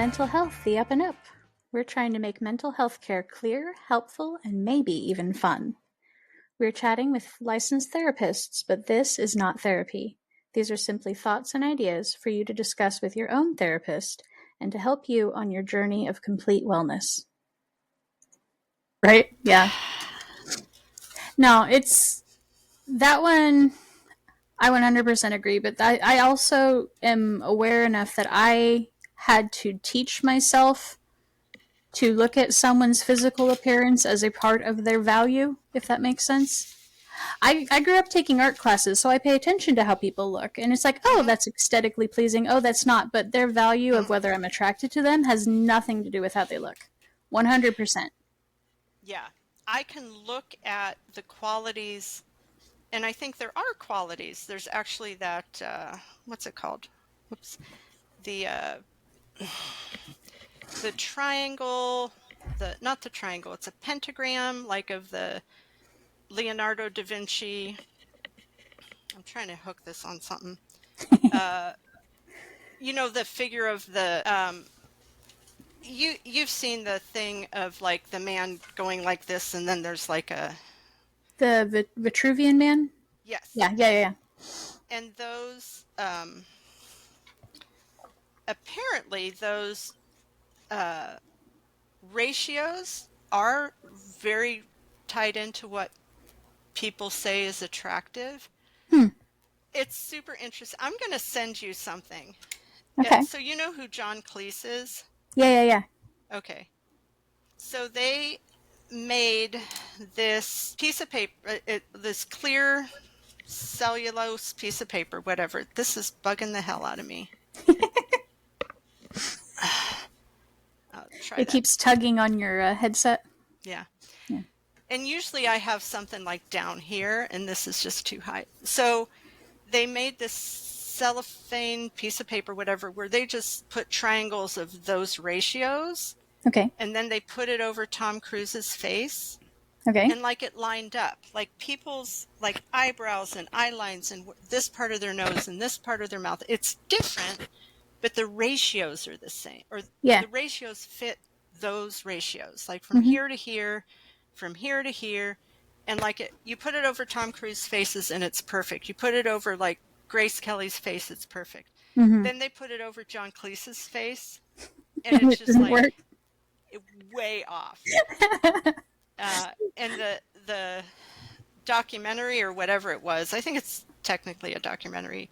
Mental Health, the Up&Up. We're trying to make mental health care clear, helpful, and maybe even fun. We're chatting with licensed therapists, but this is not therapy. These are simply thoughts and ideas for you to discuss with your own therapist and to help you on your journey of complete wellness. Right? Yeah. No, it's that one. I 100% agree, but I also am aware enough that I had to teach myself to look at someone's physical appearance as a part of their value, if that makes sense. I grew up taking art classes, so I pay attention to how people look. And it's like, oh, that's aesthetically pleasing. Oh, that's not. But their value of whether I'm attracted to them has nothing to do with how they look. 100%. Yeah. I can look at the qualities, and I think there are qualities. There's actually that, what's it called? Whoops. The triangle, not the triangle, it's a pentagram, like of the Leonardo da Vinci. I'm trying to hook this on something. The figure of the, you've seen the thing of like the man going like this, and then there's like a... The Vitruvian Man? Yes. Yeah. And those, apparently those ratios are very tied into what people say is attractive. It's super interesting. I'm going to send you something. Okay. So you know who John Cleese is? Yeah. Okay. So they made this piece of paper, this clear cellulose piece of paper, whatever. This is bugging the hell out of me. I'll try It that. keeps tugging on your headset. Yeah. And usually I have something like down here, and this is just too high. So they made this cellophane piece of paper, whatever, where they just put triangles of those ratios. Okay. And then they put it over Tom Cruise's face. Okay. And like it lined up, like people's like eyebrows and eye lines and this part of their nose and this part of their mouth. It's different, but the ratios are the same. Or the ratios fit those ratios, like from here to here, from here to here. And like you put it over Tom Cruise's faces and it's perfect. You put it over like Grace Kelly's face, it's perfect. Then they put it over John Cleese's face, and it's just like way off. And the documentary or whatever it was, I think it's technically a documentary,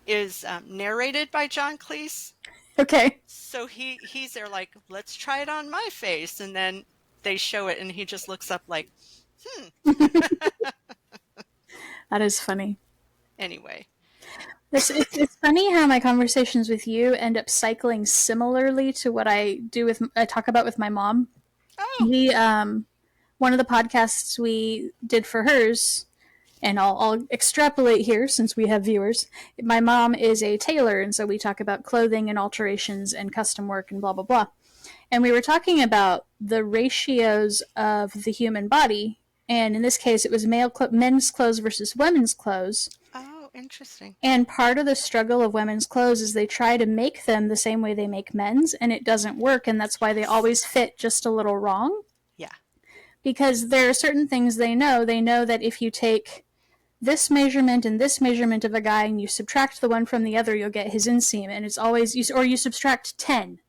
is narrated by John Cleese. Okay. So he's there like, let's try it on my face, and then they show it, and he just looks up like, That is funny. Anyway. It's funny how my conversations with you end up cycling similarly to what I talk about with my mom. Oh. One of the podcasts we did for hers, and I'll extrapolate here since we have viewers. My mom is a tailor, and so we talk about clothing and alterations and custom work and blah, blah, blah. And we were talking about the ratios of the human body, and in this case, it was men's clothes versus women's clothes. Oh, interesting. And part of the struggle of women's clothes is they try to make them the same way they make men's, and it doesn't work, and that's why they always fit just a little wrong. Yeah. Because there are certain things they know. They know that if you take this measurement and this measurement of a guy and you subtract the one from the other, you'll get his inseam. And it's always, or you subtract 10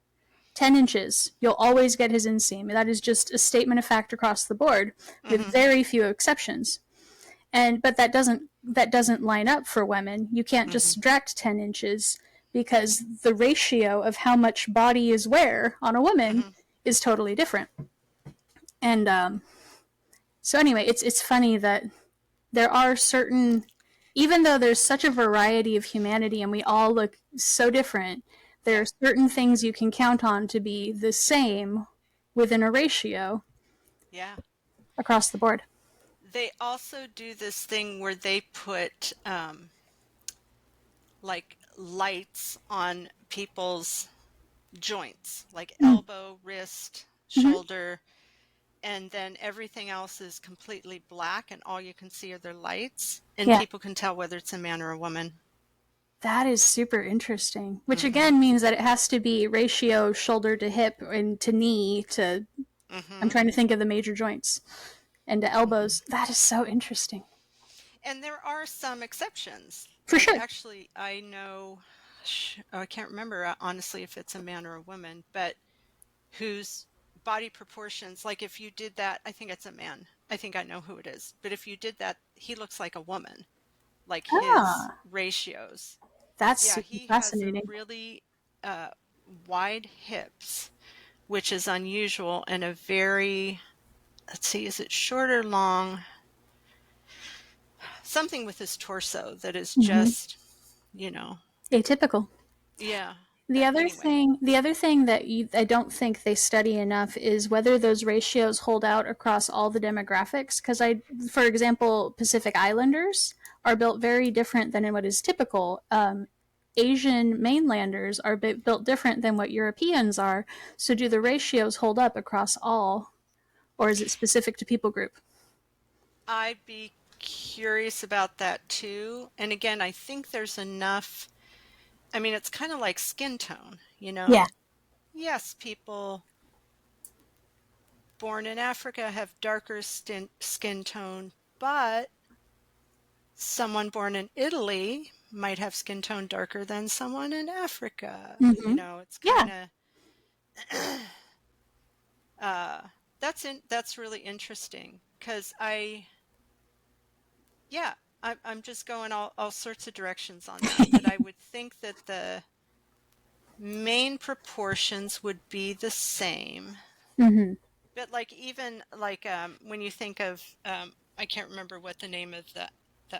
inches, you'll always get his inseam. That is just a statement of fact across the board, with very few exceptions. But that doesn't line up for women. You can't just subtract 10 inches because the ratio of how much body is where on a woman is totally different. And so anyway, it's funny that there are certain, even though there's such a variety of humanity and we all look so different, there are certain things you can count on to be the same within a ratio. Yeah. Across the board. They also do this thing where they put like lights on people's joints, like elbow, wrist, shoulder, and then everything else is completely black and all you can see are their lights, and people can tell whether it's a man or a woman. That is super interesting. Which again means that it has to be ratio shoulder to hip and to knee to. I'm trying to think of the major joints and to elbows. That is so interesting. And there are some exceptions. For Like sure. actually, I know, I can't remember honestly if it's a man or a woman, but whose body proportions, like if you did that, I think it's a man. I think I know who it is. But if you did that, he looks like a woman, like his Ah, ratios. that's Yeah, super he has a fascinating. really wide hips, which is unusual, and a very, let's see, is it short or long? Something with his torso that is just, Atypical. yeah. The other Anyway, thing, the other thing that I don't think they study enough is whether those ratios hold out across all the demographics. Because for example, Pacific Islanders are built very different than in what is typical. Asian mainlanders are built different than what Europeans are. So, do the ratios hold up across all, or is it specific to people group? I'd be curious about that too. And again, I think there's enough. I mean, it's kind of like skin tone, Yeah. Yes, people born in Africa have darker skin tone, but someone born in Italy might have skin tone darker than someone in Africa. Mm-hmm. It's Yeah. kind of that's really interesting because I'm just going all sorts of directions on that, but I would think that the main proportions would be the same. Mm-hmm. But like even like when you think of I can't remember what the name of the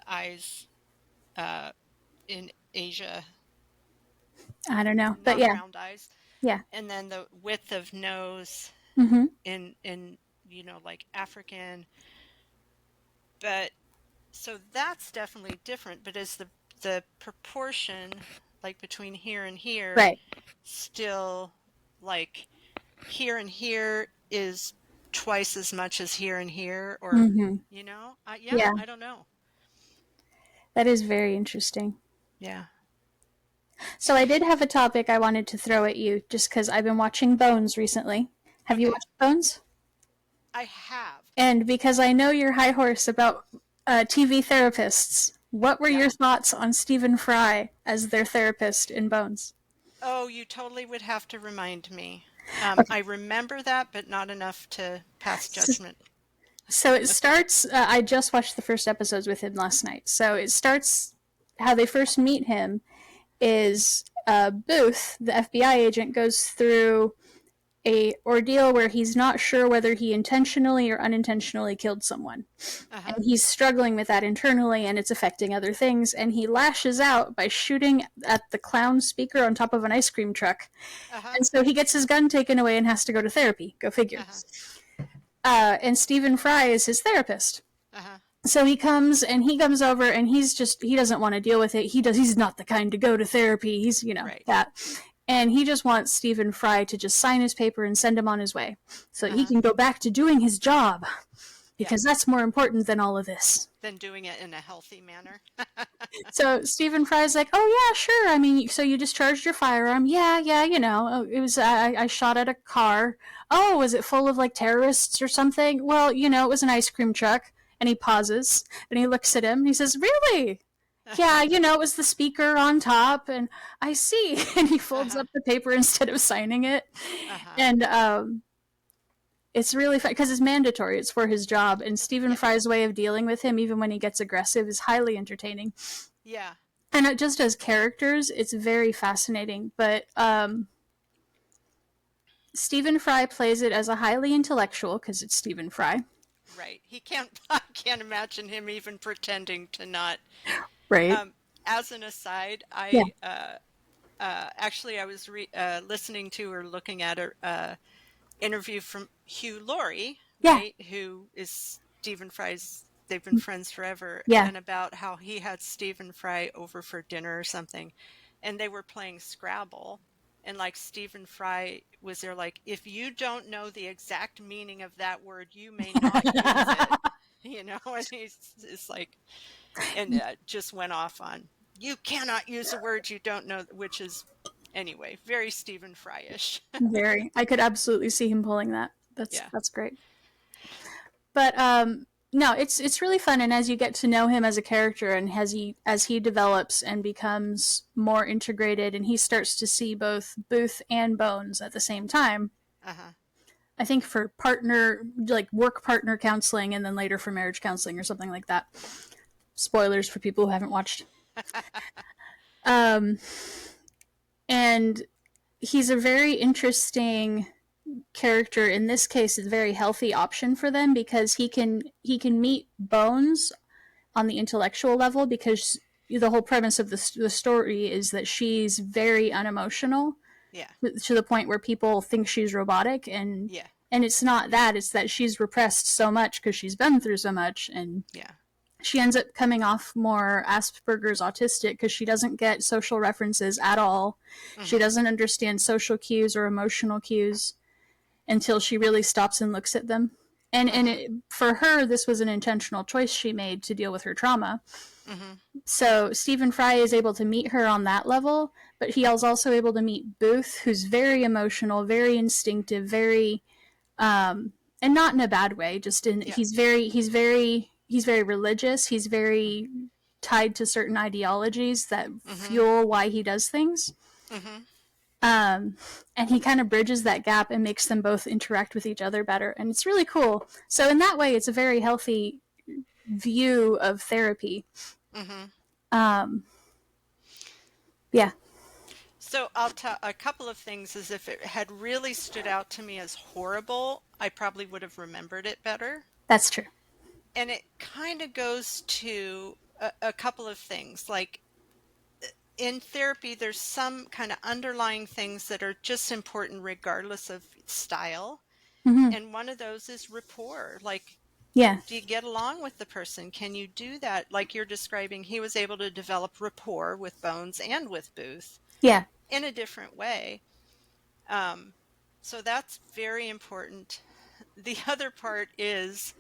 eyes uh, in Asia, I don't know, but not yeah, round eyes, yeah. and then the width of nose Mm-hmm. in like African, but so that's definitely different. But is the proportion like between here and here Right. still like here and here is twice as much as here and here, or Mm-hmm. yeah, Yeah, I don't know. that is very interesting. Yeah. So I did have a topic I wanted to throw at you just because I've been watching Bones recently. Have you Okay. watched Bones? I have. And because I know your high horse about TV therapists, what were Yeah. your thoughts on Stephen Fry as their therapist in Bones? Oh, you totally would have to remind me. Okay. I remember that, but not enough to pass judgment. So it starts. I just watched the first episodes with him last night. So it starts how they first meet him is Booth, the FBI agent, goes through a ordeal where he's not sure whether he intentionally or unintentionally killed someone. Uh-huh. And he's struggling with that internally and it's affecting other things. And he lashes out by shooting at the clown speaker on top of an ice cream truck. Uh-huh. And so he gets his gun taken away and has to go to therapy. Go figure. Uh-huh. And Stephen Fry is his therapist. Uh-huh. So he comes over and he doesn't want to deal with it. He's not the kind to go to therapy. He's, Right. that. And he just wants Stephen Fry to just sign his paper and send him on his way so he can go back to doing his job because that's more important than all of this. Than doing it in a healthy manner. So Stephen Fry's like, "Oh yeah, sure. I mean, so you discharged your firearm? Yeah, yeah. It was I shot at a car. Oh, was it full of like terrorists or something? Well, it was an ice cream truck." And he pauses and he looks at him and he says, "Really? Yeah, it was the speaker on top." And I see. And he folds up the paper instead of signing it. And it's really fun because it's mandatory. It's for his job. And Stephen Fry's way of dealing with him, even when he gets aggressive, is highly entertaining. Yeah. And it just as characters, it's very fascinating. But Stephen Fry plays it as a highly intellectual because it's Stephen Fry. Right. I can't imagine him even pretending to not. Right. As an aside, Yeah. Actually I was listening to or looking at a interview from Hugh Laurie, Yeah. right? Who is Stephen Fry's, they've been friends forever. Yeah. And about how he had Stephen Fry over for dinner or something. And they were playing Scrabble. And like Stephen Fry was there like, if you don't know the exact meaning of that word, you may not use it. And it's like, and just went off on, you cannot use a word you don't know, which is, anyway, very Stephen Fry-ish. Very. I could absolutely see him pulling that. That's great. But no, it's really fun, and as you get to know him as a character, and as he develops and becomes more integrated, and he starts to see both Booth and Bones at the same time. I think for work partner counseling, and then later for marriage counseling or something like that. Spoilers for people who haven't watched. And he's a very interesting character. In this case, it's a very healthy option for them, because he can meet Bones on the intellectual level, because the whole premise of the story is that she's very unemotional, to the point where people think she's robotic, and it's not that, it's that she's repressed so much because she's been through so much, and she ends up coming off more Asperger's autistic, because she doesn't get social references at all. She doesn't understand social cues or emotional cues until she really stops and looks at them. And for her, this was an intentional choice she made to deal with her trauma. So Stephen Fry is able to meet her on that level, but he is also able to meet Booth, who's very emotional, very instinctive, very, and not in a bad way. Just in he's very religious. He's very tied to certain ideologies that fuel why he does things. And he kind of bridges that gap and makes them both interact with each other better. And it's really cool. So in that way, it's a very healthy view of therapy. Yeah. So I'll tell a couple of things. As if it had really stood out to me as horrible, I probably would have remembered it better. That's true. And it kind of goes to a couple of things. Like, in therapy, there's some kind of underlying things that are just important regardless of style. And one of those is rapport. Like, do you get along with the person? Can you do that? Like you're describing, he was able to develop rapport with Bones and with Booth. In a different way. So that's very important. The other part is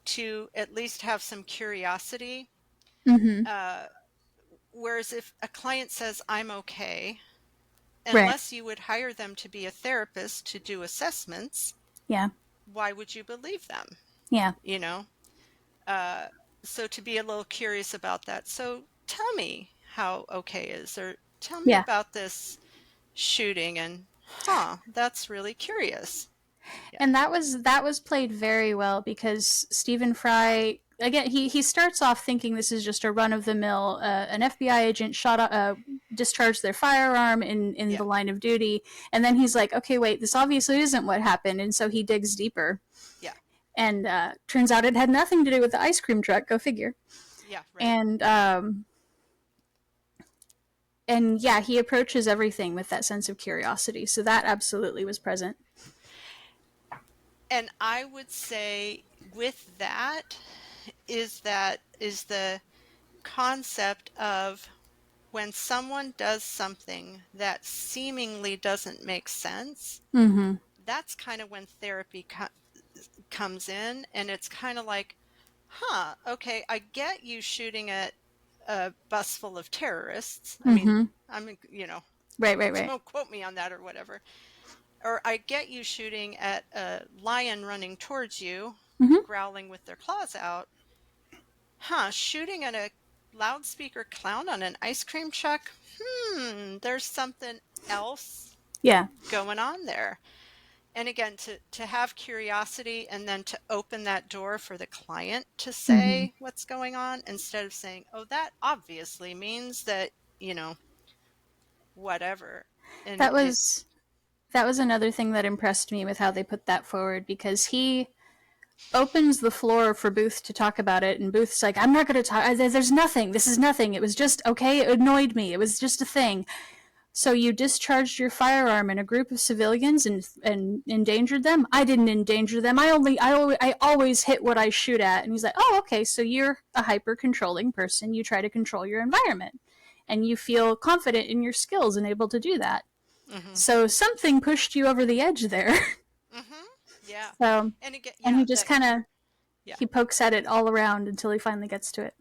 to at least have some curiosity. Whereas if a client says, I'm okay, unless you would hire them to be a therapist to do assessments, why would you believe them? You know? So to be a little curious about that. So tell me how okay is, or tell me about this shooting, and that's really curious. And that was played very well, because Stephen Fry, again, he starts off thinking this is just a run-of-the-mill, an FBI agent discharged their firearm in the line of duty, and then he's like, okay, wait, this obviously isn't what happened, and so he digs deeper. And turns out it had nothing to do with the ice cream truck, go figure. And he approaches everything with that sense of curiosity, so that absolutely was present. And I would say with that is the concept of when someone does something that seemingly doesn't make sense, that's kind of when therapy comes in, and it's kind of like, okay, I get you shooting at a bus full of terrorists. I mean, right. Don't quote me on that or whatever. Or I get you shooting at a lion running towards you, growling with their claws out. Shooting at a loudspeaker clown on an ice cream truck? There's something else going on there. And again, to have curiosity, and then to open that door for the client to say what's going on, instead of saying, oh, that obviously means that, whatever. And that was another thing that impressed me with how they put that forward, because he opens the floor for Booth to talk about it, and Booth's like, I'm not going to talk. There's nothing. This is nothing. It was just, okay, it annoyed me. It was just a thing. So you discharged your firearm in a group of civilians and endangered them? I didn't endanger them. I always hit what I shoot at. And he's like, oh, okay, so you're a hyper-controlling person. You try to control your environment. And you feel confident in your skills and able to do that. So something pushed you over the edge there. So, and again, he just kind of, he pokes at it all around until he finally gets to it.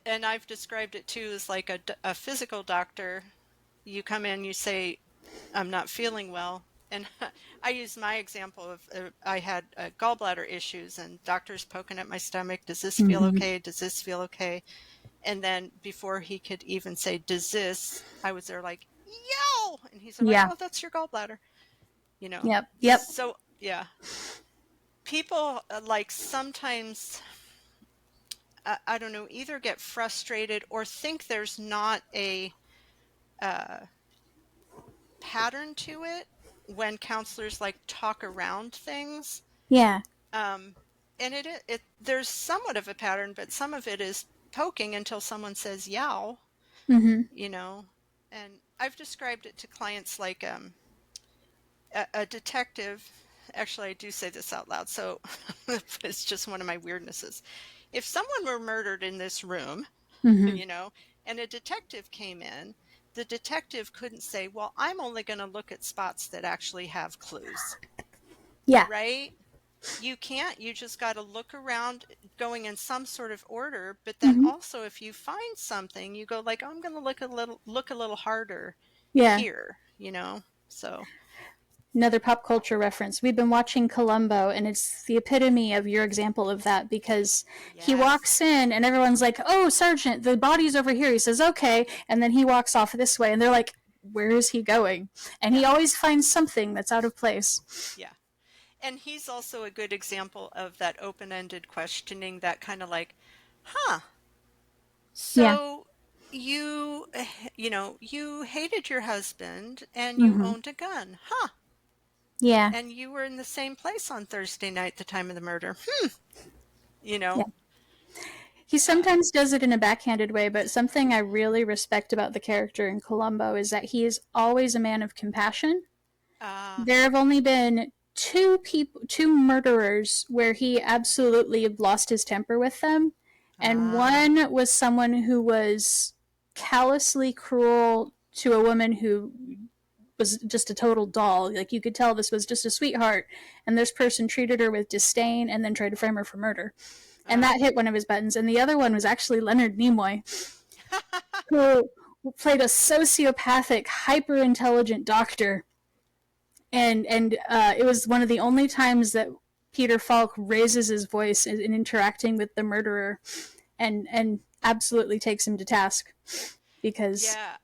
And I've described it too as like a physical doctor. You come in, you say, I'm not feeling well. And I use my example of I had gallbladder issues and doctors poking at my stomach. Does this feel Mm-hmm. okay? Does this feel okay? And then before he could even say, does this, I was there like, yo! And he's like, Yeah. oh, that's your gallbladder. Yep. Yep. So yeah, people like sometimes, I don't know, either get frustrated or think there's not a uh, pattern to it when counselors like talk around things. Yeah. Um, and there's somewhat of a pattern, but some of it is poking until someone says yow, Mm-hmm. you know. And I've described it to clients like a detective. Actually, I do say this out loud, so it's just one of my weirdnesses. If someone were murdered in this room, Mm-hmm. and a detective came in, the detective couldn't say, well, I'm only going to look at spots that actually have clues, Yeah. right? You can't. You just got to look around going in some sort of order. But then Mm-hmm. also if you find something, you go like, oh, I'm going to look a little harder Yeah. here, So Another pop culture reference. We've been watching Columbo, and it's the epitome of your example of that because he walks yes. in and everyone's like, "Oh, Sergeant, the body's over here." He says, "Okay," and then he walks off this way, and they're like, "Where is he going?" And he Yeah. always finds something that's out of place. Yeah. And he's also a good example of that open-ended questioning, that kind of like, huh, Yeah. so you, you hated your husband and you Mm-hmm. owned a gun, huh? Yeah. And you were in the same place on Thursday night, the time of the murder. You Yeah. know, He uh, sometimes does it in a backhanded way, but something I really respect about the character in Columbo is that he is always a man of compassion. uh, There have only been two murderers where he absolutely lost his temper with them, and uh, one was someone who was callously cruel to a woman who was just a total doll. Like you could tell this was just a sweetheart, and this person treated her with disdain and then tried to frame her for murder. And uh. that hit one of his buttons. And the other one was actually Leonard Nimoy, who played a sociopathic, hyper intelligent doctor, and it was one of the only times that Peter Falk raises his voice in interacting with the murderer, and absolutely takes him to task because Yeah,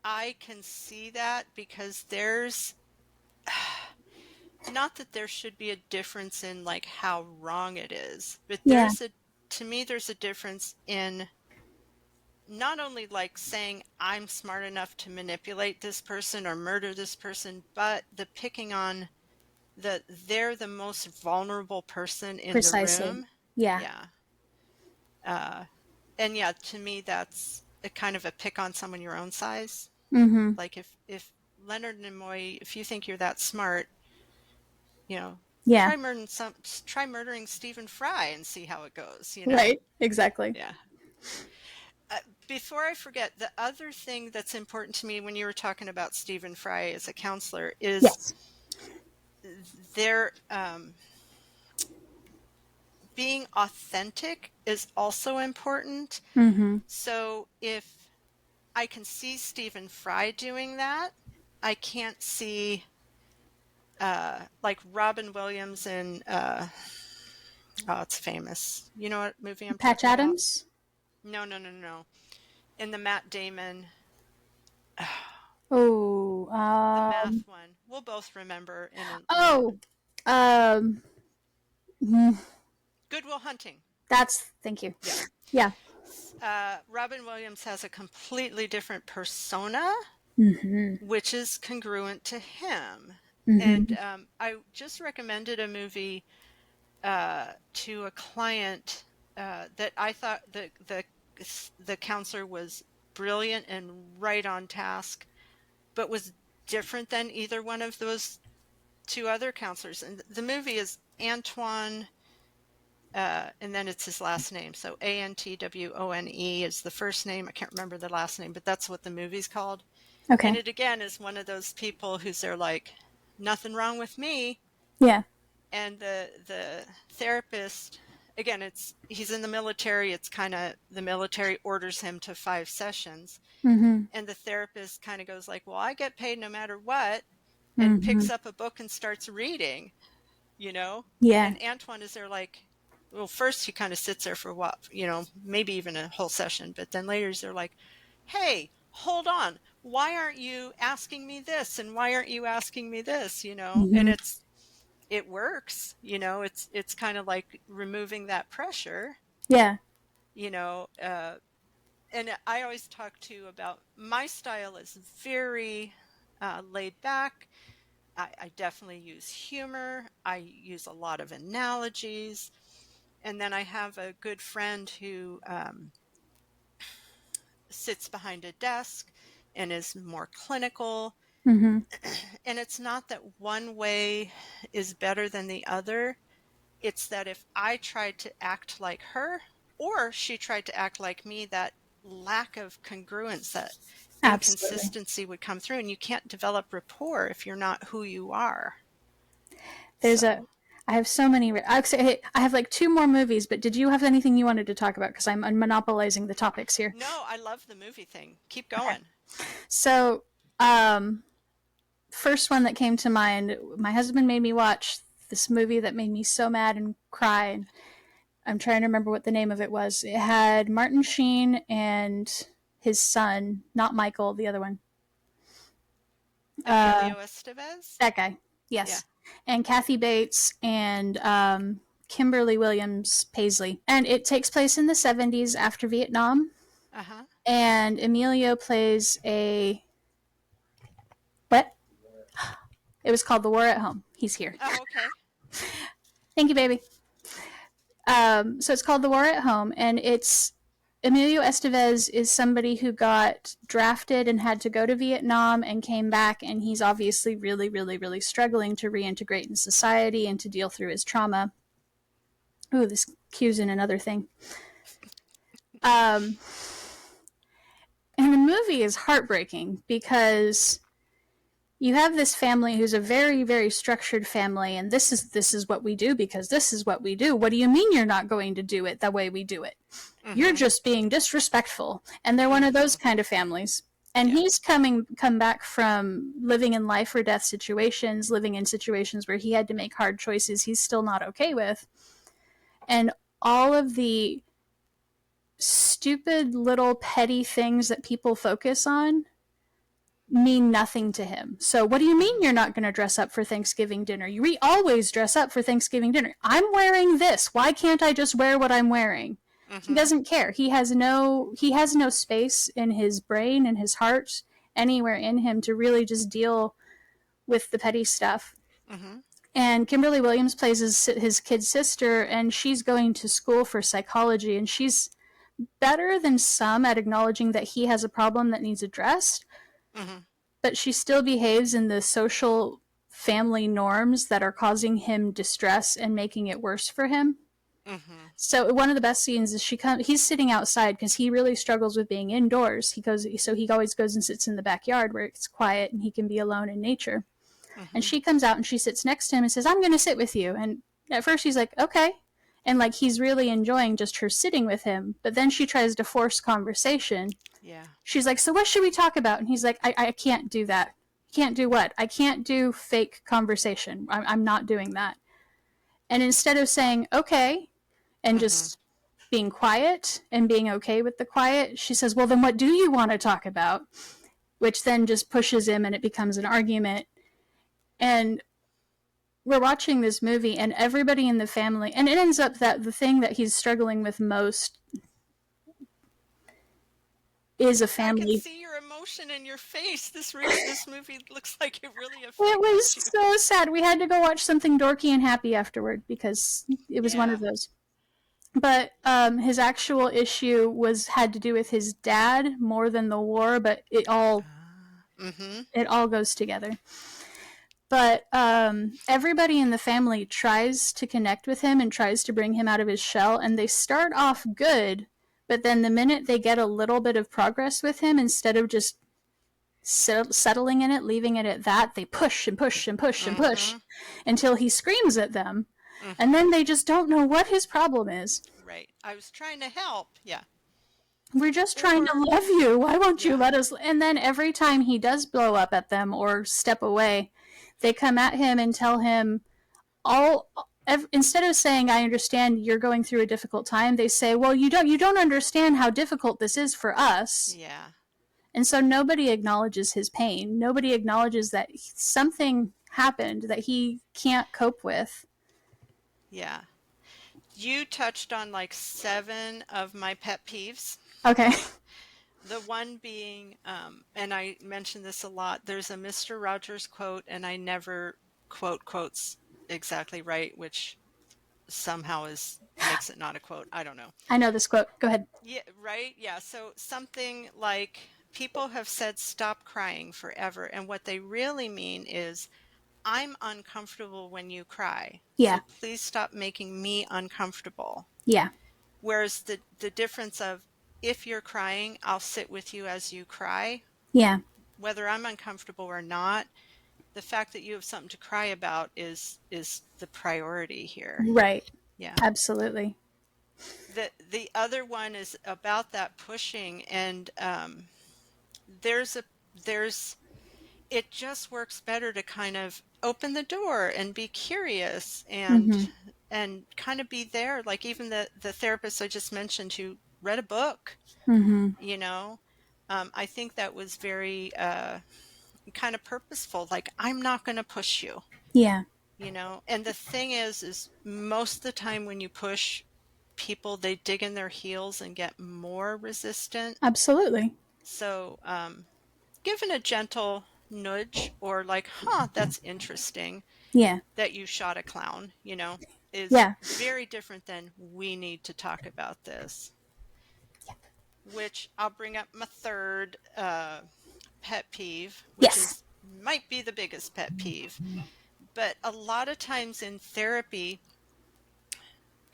I can see that because there's not that there should be a difference in like how wrong it is, but yeah, to me, there's a difference in not only like saying I'm smart enough to manipulate this person or murder this person, but the picking on they're the most vulnerable person in the precisely, room. yeah, Yeah. Uh, and yeah, to me, that's a kind of a pick on someone your own size. mm-hmm, Like if Leonard Nimoy, if you think you're that smart, you know, yeah, try murdering Stephen Fry and see how it goes. right, exactly, Yeah. Uh, Before I forget, the other thing that's important to me when you were talking about Stephen Fry as a counselor is yes, their being authentic is also important. mm-hmm, So if I can see Stephen Fry doing that, I can't see like Robin Williams in oh, it's famous. You know what movie I'm Patch talking about? Adams. No, no, no, no. In the Matt Damon, Oh, the math one. We'll both remember in a minute. oh, um, mm, Good Will Hunting. that's thank you. Yeah. Yeah. Robin Williams has a completely different persona, Mm-hmm. which is congruent to him. And Mm-hmm. I just recommended a movie to a client that I thought the counselor was brilliant and right on task, but was different than either one of those two other counselors. And the movie is Antoine, and then it's his last name. So Antwone is the first name. I can't remember the last name, but that's what the movie's called. And Okay. it again is one of those people who's they're like, nothing wrong with me. Yeah. And the therapist again, he's in the military. It's kind of the military orders him to 5 sessions. And the therapist kind of goes like, well, I get paid no matter what, and Mm-hmm. picks up a book and starts reading, Yeah. And Antoine is there like, well, first he kind of sits there for what, maybe even a whole session, but then later they're like, hey, hold on, why aren't you asking me this, and why aren't you asking me this, and it works, it's kind of like removing that pressure. Yeah. And I always talk too about my style is very laid back. I definitely use humor. I use a lot of analogies. And then I have a good friend who sits behind a desk and is more clinical. Mm-hmm. And it's not that one way is better than the other. It's that if I tried to act like her or she tried to act like me, that lack of congruence, that Absolutely. inconsistency would come through, and you can't develop rapport if you're not who you are. I have so many. I have like 2 more movies, but did you have anything you wanted to talk about? Because I'm monopolizing the topics here. No, I love the movie thing. Keep going. Okay. So, first one that came to mind, my husband made me watch this movie that made me so mad and cry. And I'm trying to remember what the name of it was. It had Martin Sheen and his son, not Michael, the other one. Emilio Estevez? That guy, yes. Yeah. And Kathy Bates and Kimberly Williams Paisley. And it takes place in the 70s after Vietnam. Uh-huh. And Emilio plays a... What? It was called The War at Home. He's here. Oh, okay. Thank you, baby. So it's called The War at Home, and it's Emilio Estevez is somebody who got drafted and had to go to Vietnam and came back, and he's obviously really, really, really struggling to reintegrate in society and to deal through his trauma. Ooh, this cues in another thing. And the movie is heartbreaking because you have this family who's a very, very structured family, and this is what we do because this is what we do. What do you mean you're not going to do it the way we do it? Mm-hmm. You're just being disrespectful. And they're one of those kind of families. And he's come back from living in life or death situations, living in situations where he had to make hard choices he's still not okay with. And all of the stupid little petty things that people focus on mean nothing to him. So what do you mean you're not going to dress up for Thanksgiving dinner? We always dress up for Thanksgiving dinner. I'm wearing this. Why can't I just wear what I'm wearing? Mm-hmm. He doesn't care. He has no space in his brain and his heart anywhere in him to really just deal with the petty stuff. Mm-hmm. And Kimberly Williams plays his kid sister, and she's going to school for psychology, and she's better than some at acknowledging that he has a problem that needs addressed. Mm-hmm. But she still behaves in the social family norms that are causing him distress and making it worse for him. Mm-hmm. So one of the best scenes is he's sitting outside because he really struggles with being indoors. He always goes and sits in the backyard where it's quiet and he can be alone in nature. Mm-hmm. And she comes out and she sits next to him and says, "I'm going to sit with you." And at first he's like, "Okay." And like he's really enjoying just her sitting with him. But then she tries to force conversation. Yeah. She's like, "So what should we talk about?" And he's like, I can't do that. Can't do what? I can't do fake conversation. I'm not doing that. And instead of saying, okay, and just being quiet and being okay with the quiet, she says, "Well, then what do you want to talk about?" Which then just pushes him and it becomes an argument. And we're watching this movie and everybody in the family, and it ends up that the thing that he's struggling with most is a family. I can see your emotion in your face. This movie looks like it really affected you. It was so sad. We had to go watch something dorky and happy afterward because it was one of those. But his actual issue had to do with his dad more than the war, but it all goes together. But everybody in the family tries to connect with him and tries to bring him out of his shell, and they start off good, but then the minute they get a little bit of progress with him, instead of just settling in it, leaving it at that, they push and push and push and push until he screams at them. And then they just don't know what his problem is. Right. I was trying to help. Yeah. We're just trying to love you. Why won't you let us? And then every time he does blow up at them or step away, they come at him and tell him instead of saying, I understand you're going through a difficult time, they say, well, you don't understand how difficult this is for us. Yeah. And so nobody acknowledges his pain. Nobody acknowledges that something happened that he can't cope with. Yeah. You touched on like 7 of my pet peeves. Okay. The one being, and I mention this a lot, there's a Mr. Rogers quote, and I never quote quotes exactly right, which somehow makes it not a quote. I don't know. I know this quote. Go ahead. Yeah, right? Yeah. So something like, people have said stop crying forever, and what they really mean is, I'm uncomfortable when you cry. Yeah. So please stop making me uncomfortable. Yeah. Whereas the difference of, if you're crying, I'll sit with you as you cry. Yeah. Whether I'm uncomfortable or not, the fact that you have something to cry about is the priority here. Right. Yeah. Absolutely. The other one is about that pushing, and there's it just works better to kind of open the door and be curious and kind of be there. Like even the therapist I just mentioned who read a book, you know, I think that was very kind of purposeful. Like, I'm not going to push you. Yeah. You know, and the thing is most of the time when you push people, they dig in their heels and get more resistant. Absolutely. So, given a gentle nudge or like, that's interesting. Yeah. That you shot a clown, you know, is yeah. very different than, we need to talk about this. Yeah. Which I'll bring up my third pet peeve, which might be the biggest pet peeve. But a lot of times in therapy,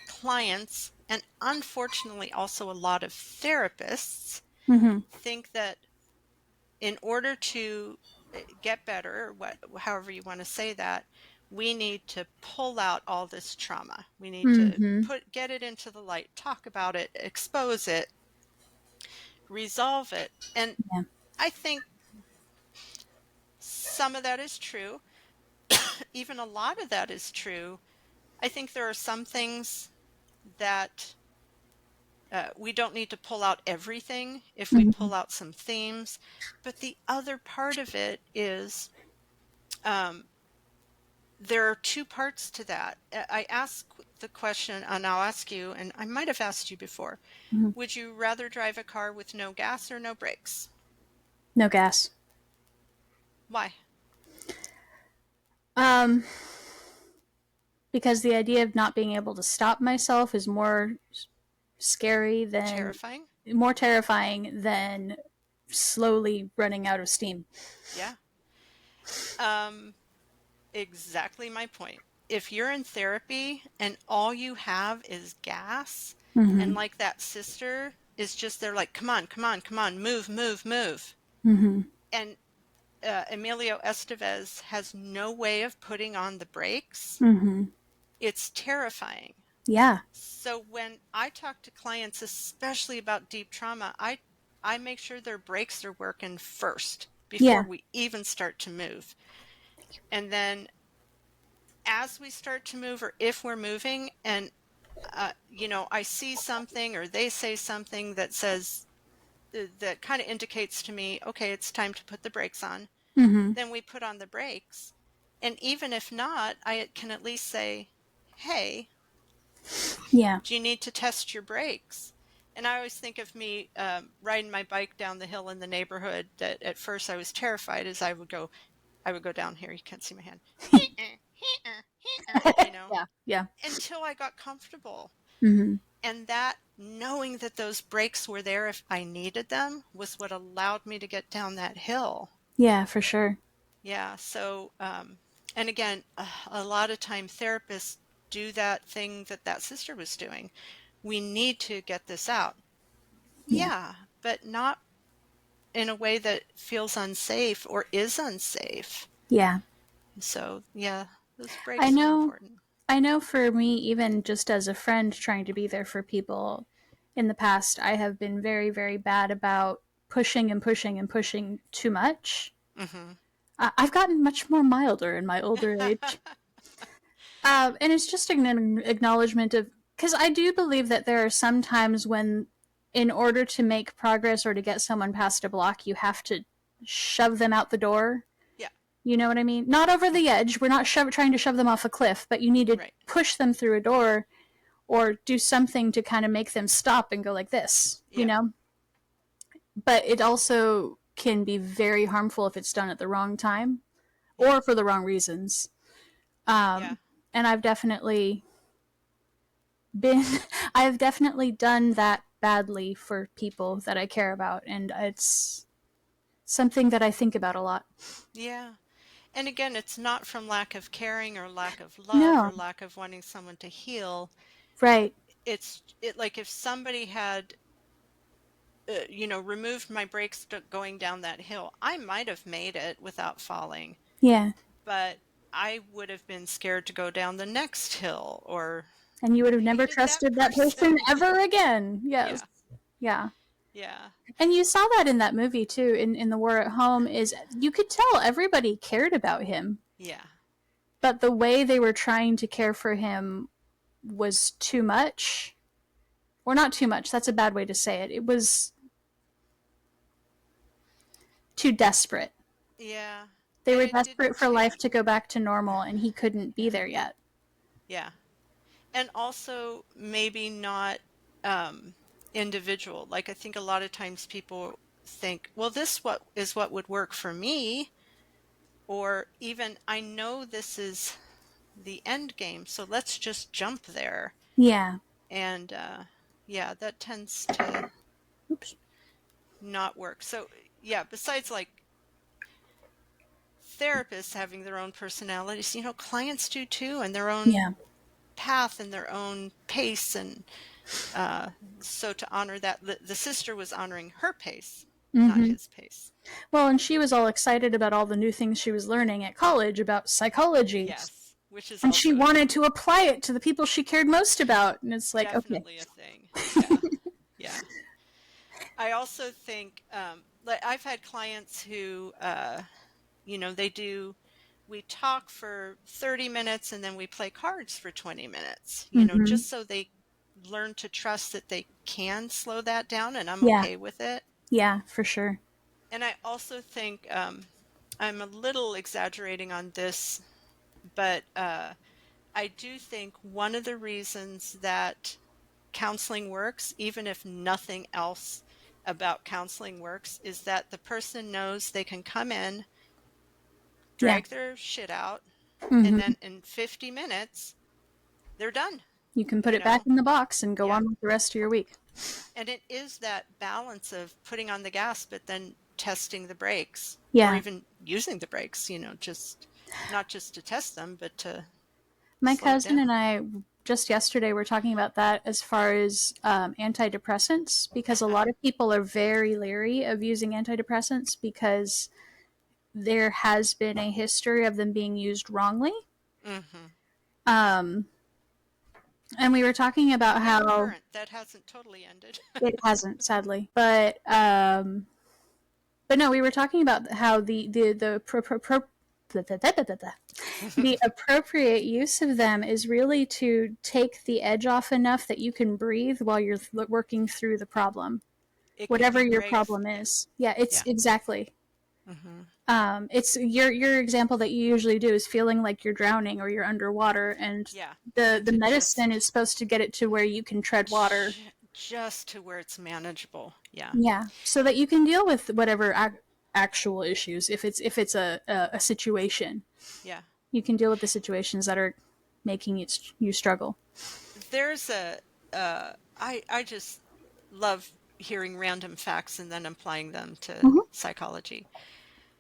clients, and unfortunately also a lot of therapists, think that in order to get better, however you want to say that, we need to pull out all this trauma. We need to get it into the light, talk about it, expose it, resolve it. And I think some of that is true. Even a lot of that is true. I think there are some things that we don't need to pull out everything if we pull out some themes. But the other part of it is, there are 2 parts to that. I ask the question, and I'll ask you, and I might have asked you before, would you rather drive a car with no gas or no brakes? No gas. Why? Because the idea of not being able to stop myself is more scary than more terrifying than slowly running out of steam. Yeah. Exactly my point. If you're in therapy and all you have is gas, and like that sister is just there like, come on, come on, come on, move, move, move. And Emilio Estevez has no way of putting on the brakes. It's terrifying. Yeah. So when I talk to clients, especially about deep trauma, I make sure their brakes are working first before we even start to move. And then as we start to move, or if we're moving, and you know, I see something or they say something that says, that kind of indicates to me, okay, it's time to put the brakes on. Then we put on the brakes. And even if not, I can at least say, hey, do you need to test your brakes? And I always think of me riding my bike down the hill in the neighborhood, that at first I was terrified as I would go down here. You can't see my hand. You know? Yeah. Until I got comfortable. And that, knowing that those brakes were there if I needed them, was what allowed me to get down that hill. Yeah, for sure. Yeah. So, and again, a lot of time therapists do that thing that sister was doing. We need to get this out. Yeah, but not in a way that feels unsafe or is unsafe. Yeah. So, yeah, those brakes are important. I know for me, even just as a friend trying to be there for people in the past, I have been very, very bad about pushing and pushing and pushing too much. Mm-hmm. I've gotten much more milder in my older age. And it's just an acknowledgement of, because I do believe that there are some times when, in order to make progress or to get someone past a block, you have to shove them out the door. Yeah. You know what I mean? Not over the edge. We're not trying to shove them off a cliff, but you need to Right. push them through a door or do something to kind of make them stop and go like this, you Yeah. know? But it also can be very harmful if it's done at the wrong time Yeah. or for the wrong reasons. Yeah. And I've definitely been, I've definitely done that badly for people that I care about. And it's something that I think about a lot. Yeah. And again, it's not from lack of caring or lack of love No, or lack of wanting someone to heal. right. It's like if somebody had, removed my brakes going down that hill, I might have made it without falling, Yeah. but I would have been scared to go down the next hill or And you would have never hated that trusted that person person. ever again. Yes. Yeah. Yeah. Yeah. And you saw that in that movie too, in The War at Home, is you could tell everybody cared about him. Yeah. But the way they were trying to care for him was too much. Or not too much, that's a bad way to say it. It was too desperate. Yeah. They And were it desperate didn't for life to change. go back to normal, and he couldn't be Yeah. there yet. Yeah. And also maybe not um, individual. Like I think a lot of times people think, well, this is what would work for me, or even I know this is the end game, so let's just jump there. Yeah. And yeah, that tends to Oops. not work. So yeah, besides like therapists having their own personalities, clients do too, and their own Yeah. path and their own pace. And so to honor that, the sister was honoring her pace, not Mm-hmm. his pace. Well, and she was all excited about all the new things she was learning at college about psychology. Yes, which is And she also a wanted thing. to apply it to the people she cared most about. And it's like, okay. Definitely a thing. Yeah, yeah. I also think, like I've had clients who, they do, we talk for 30 minutes and then we play cards for 20 minutes, Mm-hmm. just so they learn to trust that they can slow that down, and I'm Yeah. okay with it. Yeah, for sure. And I also think I'm a little exaggerating on this, but I do think one of the reasons that counseling works, even if nothing else about counseling works, is that the person knows they can come in, Yeah. drag their shit out, and Mm-hmm. then in 50 minutes, they're done, You can put you it back know? in the box and go Yeah. on with the rest of your week. And it is that balance of putting on the gas, but then testing the brakes, or Yeah. even using the brakes, just not just to test them, but to My slow it cousin and down. I just yesterday were talking about that as far as antidepressants, because a Uh-huh. lot of people are very leery of using antidepressants because there has been a history of them being used wrongly. Mm-hmm. Um, and we were talking about And how current, that hasn't totally ended. it hasn't, sadly, but no, we were talking about how the appropriate use of them is really to take the edge off enough that you can breathe while you're working through the problem, It could whatever be your great. problem Yeah. is. Yeah, it's Yeah. exactly. Mm-hmm. It's your example that you usually do is feeling like you're drowning or you're underwater, and Yeah. the And the to medicine just is supposed to get it to where you can tread water. just to where it's manageable. Yeah. Yeah, so that you can deal with whatever actual issues. If it's a situation, Yeah. you can deal with the situations that are making you struggle. There's I just love hearing random facts and then applying them to Mm-hmm. psychology.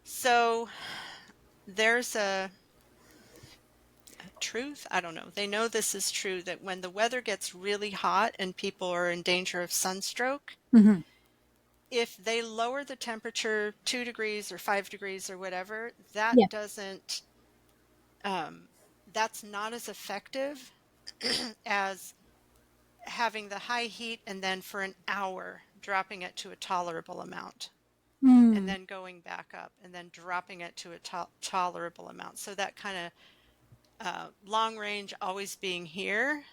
So there's a truth, I don't know. They know this is true, that when the weather gets really hot and people are in danger of sunstroke, Mm-hmm. if they lower the temperature 2 degrees or 5 degrees or whatever, that Yeah. doesn't um, that's not as effective as having the high heat and then for an hour dropping it to a tolerable amount and then going back up and then dropping it to a tolerable amount. So that kind of long range always being here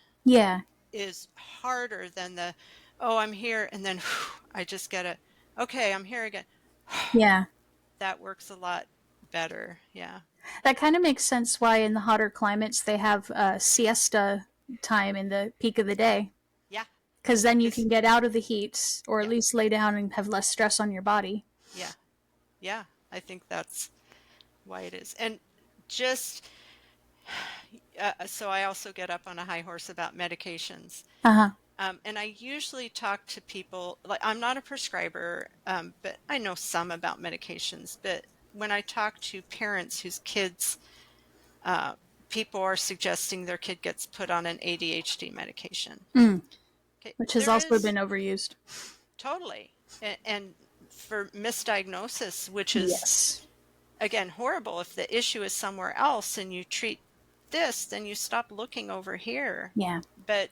is harder than the, oh, I'm here and then whew, I just get it. Okay, I'm here again. Yeah. That works a lot better. Yeah. That kind of makes sense why in the hotter climates they have siesta time in the peak of the day. Yeah. Because then you can get out of the heat or at Yeah. least lay down and have less stress on your body. Yeah. Yeah. I think that's why it is. And just so I also get up on a high horse about medications. And I usually talk to people, like I'm not a prescriber, but I know some about medications. But when I talk to parents whose kids, people are suggesting their kid gets put on an ADHD medication. Okay, which has also been overused. Totally. And for misdiagnosis, which is, again, horrible. If the issue is somewhere else and you treat this, then you stop looking over here. Yeah. But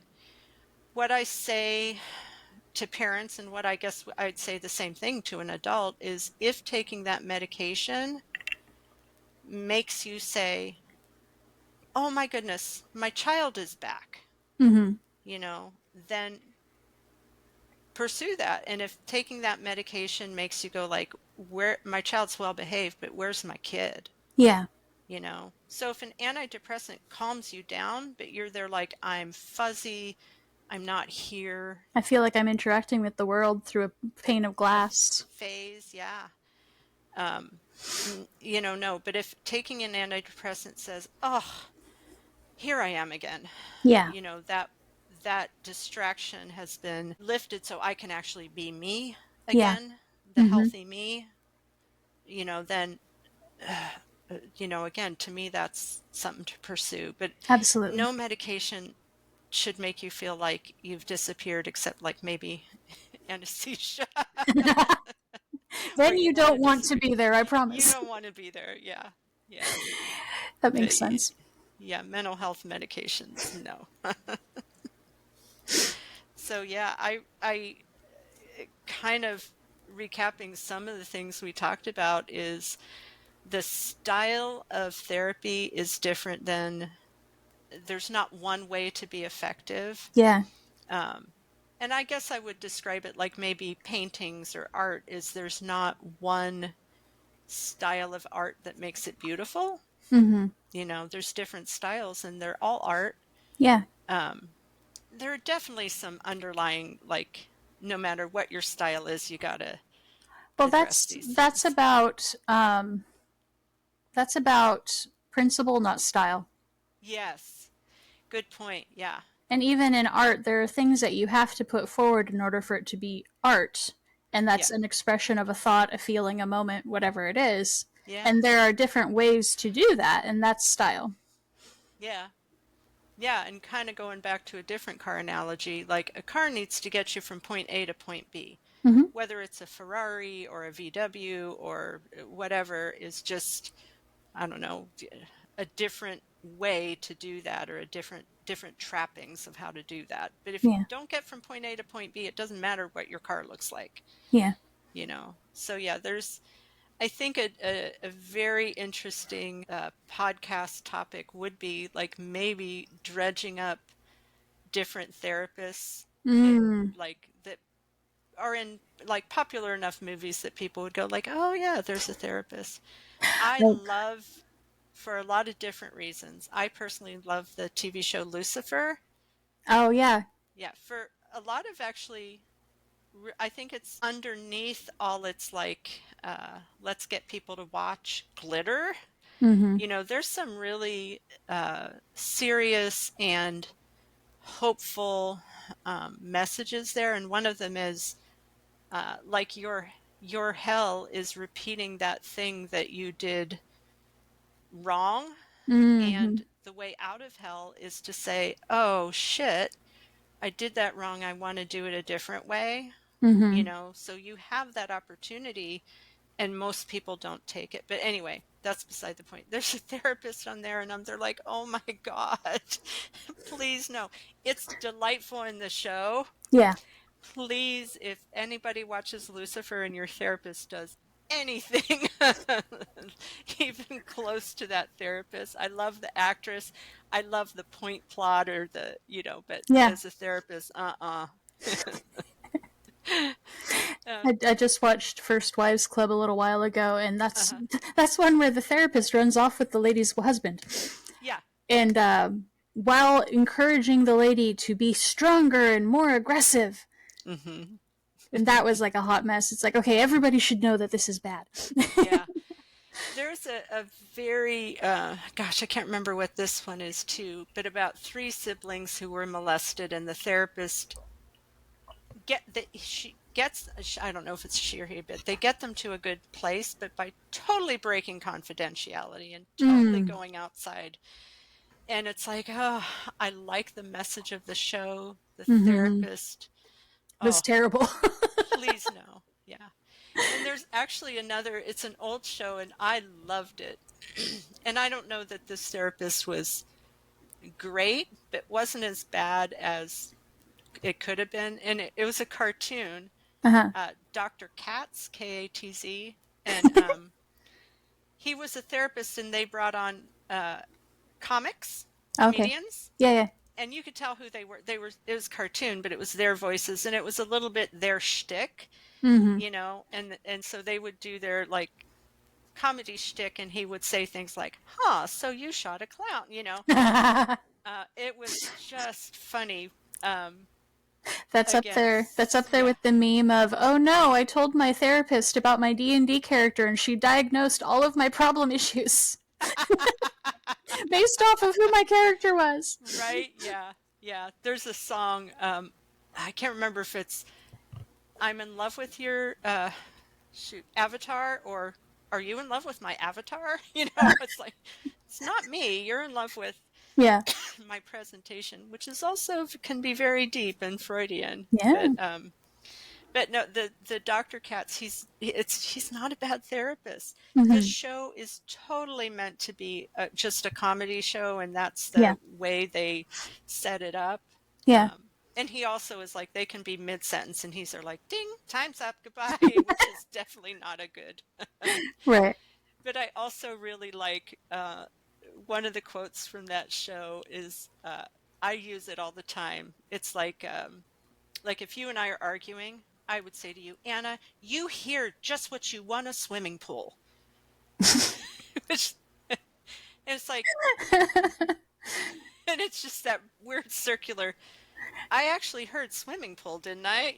what I say to parents, and what I guess I'd say the same thing to an adult, is if taking that medication makes you say, oh my goodness, my child is back, you know, then pursue that. And if taking that medication makes you go like, where my child's well behaved, but where's my kid? Yeah. You know, so if an antidepressant calms you down, but you're there like, I'm fuzzy, I'm not here. I feel like I'm interacting with the world through a pane of glass. Phase, yeah. You know, no, but if taking an antidepressant says, oh, here I am again. Yeah. You know, that distraction has been lifted so I can actually be me again, the healthy me, you know, then, you know, again, to me, that's something to pursue. But absolutely, no medication should make you feel like you've disappeared, except like maybe anesthesia. Then you don't want to be there, I promise. You don't want to be there. Yeah. Yeah. That makes sense. Yeah. Mental health medications. No. So yeah, I kind of recapping some of the things we talked about is the style of therapy is different than, there's not one way to be effective. Yeah. And I guess I would describe it like maybe paintings or art is there's not one style of art that makes it beautiful. You know, there's different styles and they're all art. Yeah. There are definitely some underlying, like, no matter what your style is, you gotta that's about principle, not style. Yes, good point. Yeah. And even in art, there are things that you have to put forward in order for it to be art, and that's an expression of a thought, a feeling, a moment, whatever it is. And there are different ways to do that, and that's style. Yeah. Yeah, and kind of going back to a different car analogy, like a car needs to get you from point A to point B. Whether it's a Ferrari or a VW or whatever is just, I don't know, a different way to do that, or a different trappings of how to do that. But if you don't get from point A to point B, it doesn't matter what your car looks like. Yeah. You know, so yeah, there's, I think a very interesting podcast topic would be like maybe dredging up different therapists in, like, that are in like popular enough movies that people would go like, oh yeah, there's a therapist. I love, for a lot of different reasons, I personally love the TV show Lucifer. Oh yeah. Yeah, for a lot of, actually, I think it's underneath all its like, let's get people to watch glitter. You know, there's some really serious and hopeful messages there, and one of them is like your hell is repeating that thing that you did wrong, and the way out of hell is to say, oh shit, I did that wrong, I want to do it a different way. You know, so you have that opportunity and most people don't take it. But anyway, that's beside the point. There's a therapist on there, and they're like, oh my God, please no. It's delightful in the show. Yeah. Please, if anybody watches Lucifer and your therapist does anything even close to that therapist, I love the actress. I love the point plot or but Yeah. as a therapist, I just watched First Wives Club a little while ago, and that's one where the therapist runs off with the lady's husband. Yeah. And while encouraging the lady to be stronger and more aggressive. Mm-hmm. And that was like a hot mess. It's like, okay, everybody should know that this is bad. Yeah. There's a very, gosh, I can't remember what this one is too, but about 3 siblings who were molested, and the therapist she gets, I don't know if it's she or he, but they get them to a good place, but by totally breaking confidentiality and totally going outside. And it's like, oh, I like the message of the show. The therapist was terrible. Please no. Yeah. And there's actually it's an old show, and I loved it. And I don't know that this therapist was great, but wasn't as bad as it could have been. And it was a cartoon, Dr. Katz, Katz, and he was a therapist, and they brought on comedians. Okay. Yeah. And you could tell who they were. It was cartoon, but it was their voices, and it was a little bit their shtick, and so they would do their like comedy shtick, and he would say things like, "Huh, so you shot a clown," It was just funny. That's up there. That's up there with the meme of, "Oh no, I told my therapist about my D&D character, and she diagnosed all of my problem issues." Based off of who my character was. Right, yeah. Yeah. There's a song, I can't remember if it's I'm in love with your avatar, or are you in love with my avatar? It's like, it's not me. You're in love with my presentation, which is also can be very deep and Freudian. Yeah. But no, the Dr. Katz, he's not a bad therapist. Mm-hmm. The show is totally meant to be just a comedy show, and that's the way they set it up. Yeah. And he also is like, they can be mid-sentence, and he's like, ding, time's up, goodbye, which is definitely not a good. Right. But I also really like one of the quotes from that show is, I use it all the time. It's like if you and I are arguing, I would say to you, Anna, you hear just what you want, a swimming pool. And it's like, and it's just that weird circular. I actually heard swimming pool, didn't I?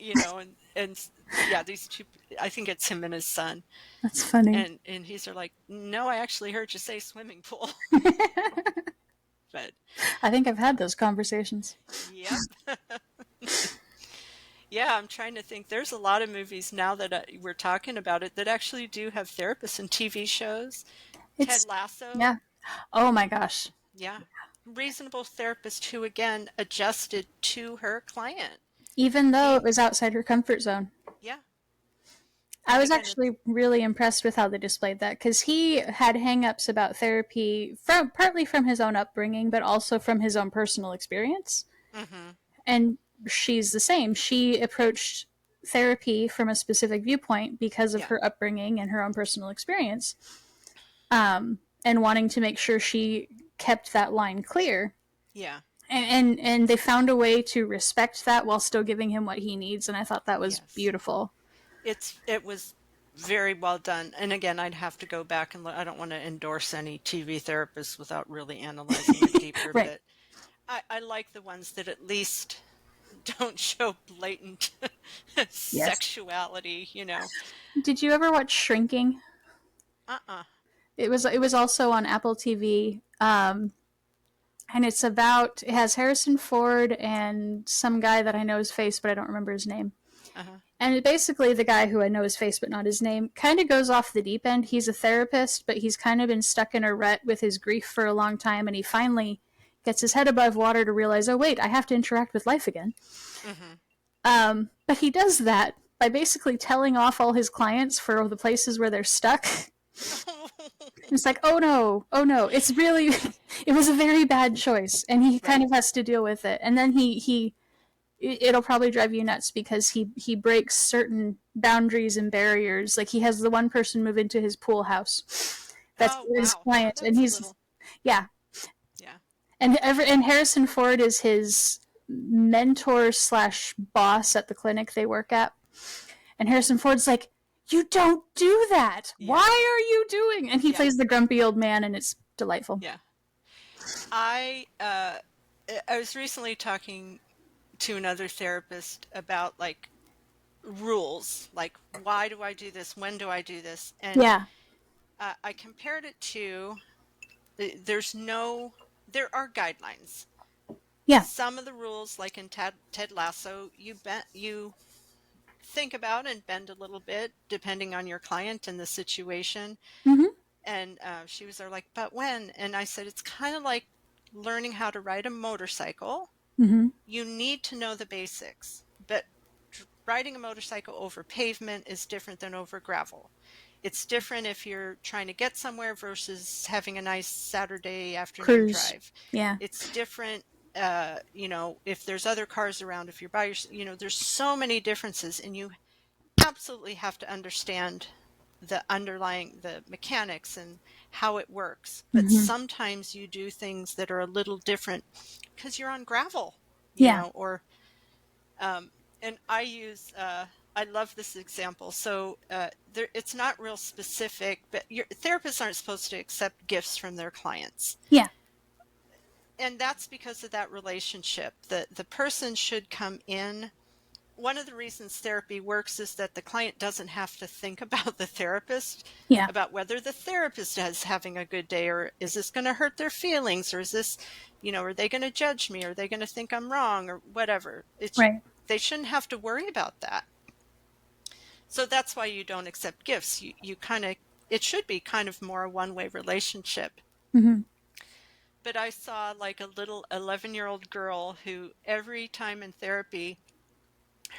And yeah, these two, I think it's him and his son. That's funny. And he's like, no, I actually heard you say swimming pool. But I think I've had those conversations. Yep. Yeah, I'm trying to think. There's a lot of movies now that we're talking about it that actually do have therapists, and TV shows. Ted Lasso. Yeah. Oh my gosh. Yeah. Reasonable therapist who, again, adjusted to her client. Even though it was outside her comfort zone. Yeah. I was actually really impressed with how they displayed that, because he had hang-ups about therapy partly from his own upbringing, but also from his own personal experience. Mm-hmm. And she's the same. She approached therapy from a specific viewpoint because of her upbringing and her own personal experience, and wanting to make sure she kept that line clear. Yeah. And they found a way to respect that while still giving him what he needs, and I thought that was beautiful. It was very well done. And again, I'd have to go back and look. I don't want to endorse any TV therapists without really analyzing it deeper. Right. But I like the ones that at least don't show blatant sexuality, Did you ever watch Shrinking? It was also on Apple TV. And it has Harrison Ford and some guy that I know his face, but I don't remember his name. And basically the guy who I know his face but not his name kind of goes off the deep end. He's a therapist, but he's kind of been stuck in a rut with his grief for a long time, and he finally gets his head above water to realize, oh wait, I have to interact with life again. Mm-hmm. But he does that by basically telling off all his clients for the places where they're stuck. It's like, oh no, it's really, it was a very bad choice, and he kind Right. of has to deal with it. And then it'll probably drive you nuts because he breaks certain boundaries and barriers. Like he has the one person move into his pool house. That's Oh, his wow. client, and That's a he's little, yeah. yeah. And Harrison Ford is his mentor slash boss at the clinic they work at. And Harrison Ford's like, "You don't do that. Why Yeah. are you doing?" And he Yeah. plays the grumpy old man, and it's delightful. Yeah. I was recently talking to another therapist about like rules, like why do I do this? When do I do this? And Yeah, I compared it to there's no, there are guidelines. yeah, Some of the rules, like in Ted Lasso, you think about and bend a little bit depending on your client and the situation. mm-hmm. And she was there like, but when? And I said, it's kind of like learning how to ride a motorcycle. Mm-hmm. You need to know the basics, but riding a motorcycle over pavement is different than over gravel. It's different if you're trying to get somewhere versus having a nice Saturday afternoon Cruise. drive. Yeah. It's different, if there's other cars around, if you're by yourself, there's so many differences, and you absolutely have to understand the mechanics and how it works. But Mm-hmm. sometimes you do things that are a little different because you're on gravel, Yeah. or um, and I love this example. So it's not real specific, but your therapists aren't supposed to accept gifts from their clients. Yeah. And that's because of that relationship. The person should come in. One of the reasons therapy works is that the client doesn't have to think about the therapist, Yeah. about whether the therapist is having a good day, or is this going to hurt their feelings, or is this, are they going to judge me, or are they going to think I'm wrong, or whatever. Right. They shouldn't have to worry about that. So that's why you don't accept gifts. You kind of, it should be kind of more a one-way relationship. Mm-hmm. But I saw like a little 11-year-old girl who every time in therapy,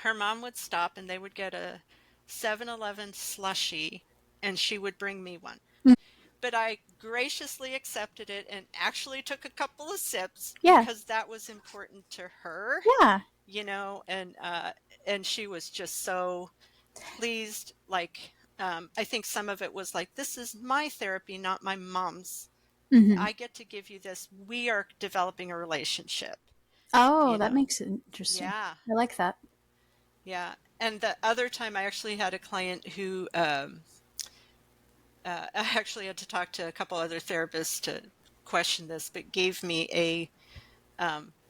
her mom would stop and they would get a 7-Eleven slushie and she would bring me one. But I graciously accepted it and actually took a couple of sips Yeah. because that was important to her, Yeah. and she was just so pleased. Like, I think some of it was like, this is my therapy, not my mom's. Mm-hmm. I get to give you this. We are developing a relationship, Oh, you that know. makes it interesting. Yeah. I like that. Yeah. And the other time I actually had a client who I actually had to talk to a couple other therapists to question this, but gave me a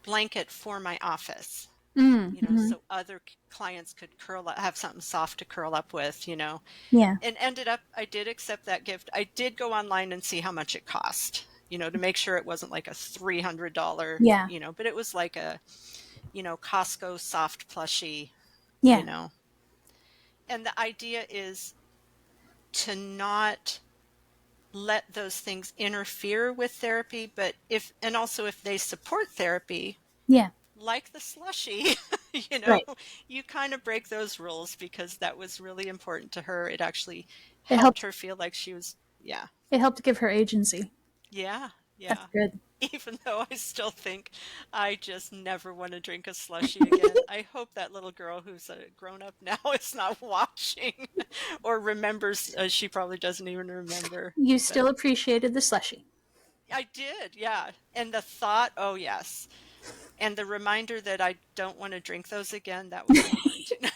blanket for my office, Mm-hmm. so other clients could curl up, have something soft to curl up with, Yeah. and ended up, I did accept that gift. I did go online and see how much it cost, to make sure it wasn't like a $300, Yeah. but it was like a, Costco soft plushie, you Yeah. know. And the idea is to not let those things interfere with therapy, but and also if they support therapy, Yeah. like the slushy, you know, Right. you kind of break those rules because that was really important to her. It actually It helped helped. her feel like she was, yeah, It helped give her agency. yeah, That's yeah. good. Even though I still think I just never want to drink a slushy again. I hope that little girl who's a grown up now is not watching or remembers. She probably doesn't even remember. You But still appreciated the slushy. I did, yeah. And the thought, oh, yes. And the reminder that I don't want to drink those again, that was important too.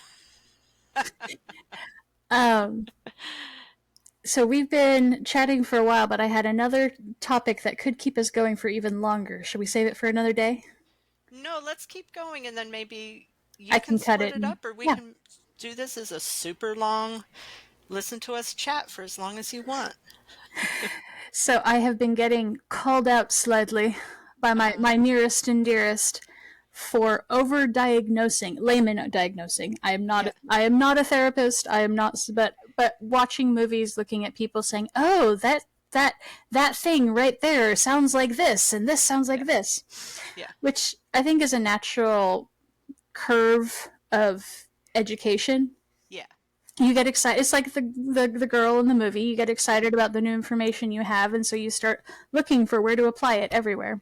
Um, so we've been chatting for a while, but I had another topic that could keep us going for even longer. Should we save it for another day? No, let's keep going, and then maybe I you can can cut split it. it And, up, or we yeah. can do this as a super long, listen to us chat for as long as you want. So I have been getting called out slightly by Uh-huh. my nearest and dearest for overdiagnosing, layman diagnosing. Yeah, I am not a therapist. I am not, but watching movies, looking at people saying, "Oh, that thing right there sounds like this, and this sounds yeah, like this," yeah, which I think is a natural curve of education. yeah, You get excited. It's like the girl in the movie. You get excited about the new information you have, and so you start looking for where to apply it everywhere.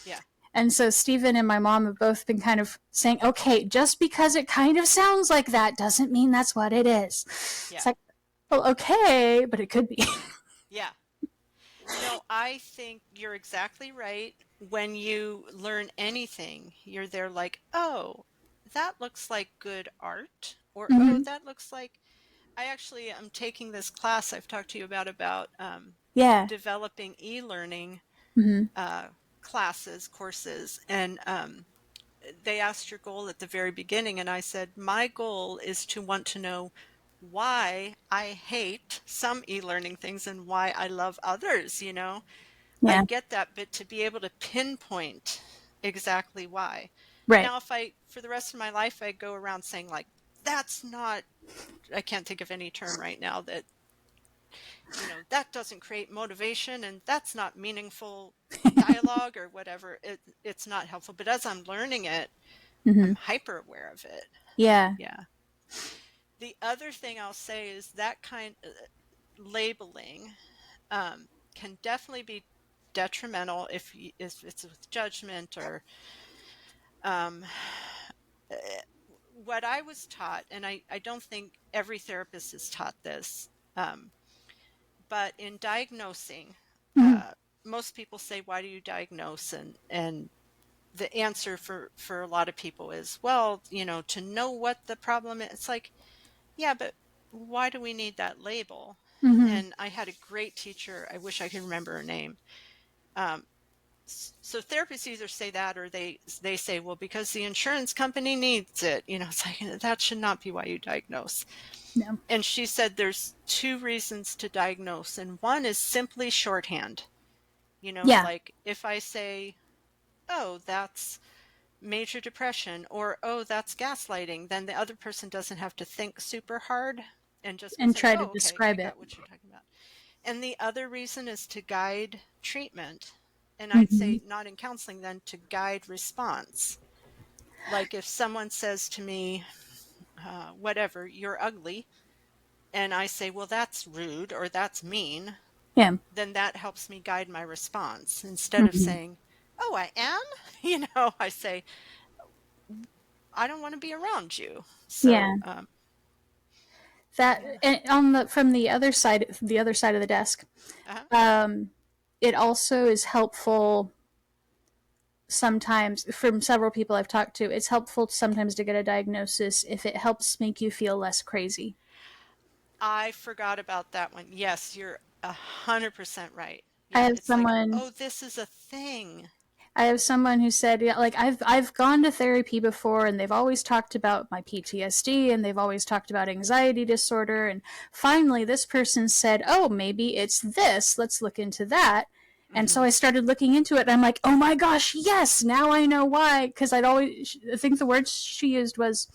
Yeah. And so Stephen and my mom have both been kind of saying, okay, just because it kind of sounds like that doesn't mean that's what it is. Yeah. It's like, well, okay, but it could be. Yeah. No, I think you're exactly right. When you learn anything, you're there like, oh, that looks like good art, or oh, Mm-hmm. that looks like. I actually am taking this class I've talked to you about Yeah. developing e-learning Mm-hmm. classes, courses, and they asked your goal at the very beginning, and I said, my goal is to want to know why I hate some e-learning things and why I love others, you know? I Yeah. get that, but to be able to pinpoint exactly why. Right. Now, if I, for the rest of my life, I go around saying like, that's not, I can't think of any term right now that, you know, that doesn't create motivation and that's not meaningful dialogue or whatever, it's not helpful. But as I'm learning it, Mm-hmm. I'm hyper aware of it. Yeah. Yeah. The other thing I'll say is that kind of labeling can definitely be detrimental if it's with judgment or um, what I was taught, and I don't think every therapist is taught this, but in diagnosing, Mm-hmm. most people say, why do you diagnose? And the answer for a lot of people is, well, you know, to know what the problem is. It's like, yeah, but why do we need that label? Mm-hmm. And I had a great teacher, I wish I could remember her name. Um, so therapists either say that or they say, well, because the insurance company needs it. You know, it's like, that should not be why you diagnose. No. And she said there's two reasons to diagnose, and one is simply shorthand. You know, Yeah. like if I say, oh, that's major depression, or oh, that's gaslighting, then the other person doesn't have to think super hard and just goes And like, try to oh, okay, I describe it. got what you're talking about. And the other reason is to guide treatment. And I'd Mm-hmm. say not in counseling, then to guide response. Like if someone says to me, whatever, you're ugly, and I say, well, that's rude or that's mean, Yeah. then that helps me guide my response. Instead of Mm-hmm. saying, oh, I am, you know, I say, I don't want to be around you. Yeah. So, That yeah. and on the other side of the desk, Uh-huh. um, it also is helpful sometimes from several people I've talked to. It's helpful sometimes to get a diagnosis if it helps make you feel less crazy. I forgot about that one. Yes, you're 100% right. I Yeah, have it's like, someone oh, this is a thing. I have someone who said, yeah, like I've gone to therapy before, and they've always talked about my PTSD, and they've always talked about anxiety disorder, and finally this person said, "Oh, maybe it's this. Let's look into that." And so Mm-hmm. I started looking into it, and I'm like, "Oh my gosh, yes! Now I know why." Because I think the word she used was,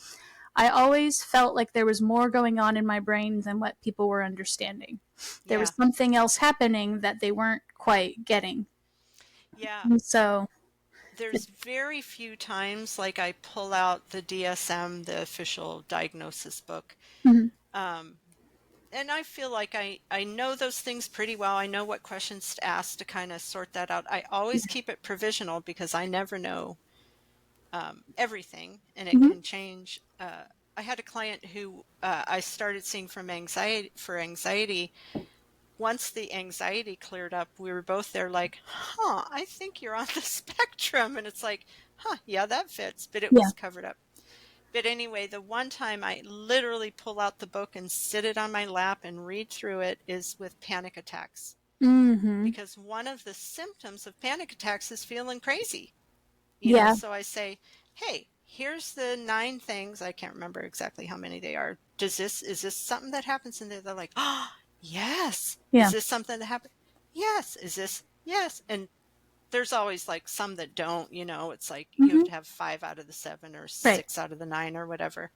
I always felt like there was more going on in my brain than what people were understanding. There Yeah. was something else happening that they weren't quite getting. Yeah. And so, There's very few times like I pull out the DSM, the official diagnosis book. mhm, Um, and I feel like I know those things pretty well. I know what questions to ask to kind of sort that out. I always keep it provisional because I never know everything and it mhm, can change. I had a client who I started seeing for anxiety. Once the anxiety cleared up, we were both there like, huh, I think you're on the spectrum. And it's like, huh, yeah, that fits, but it yeah. was covered up. But anyway, the one time I literally pull out the book and sit it on my lap and read through it is with panic attacks. Mm-hmm. Because one of the symptoms of panic attacks is feeling crazy. You know, Yeah. so I say, hey, here's the 9 things. I can't remember exactly how many they are. Is this something that happens? And they're like, oh, yes. Is Yeah. this something that happened? Yes. Is this? Yes. And there's always like some that don't, you know, it's like you have Mm-hmm. to have 5 out of the 7 or Right. 6 out of the 9 or whatever.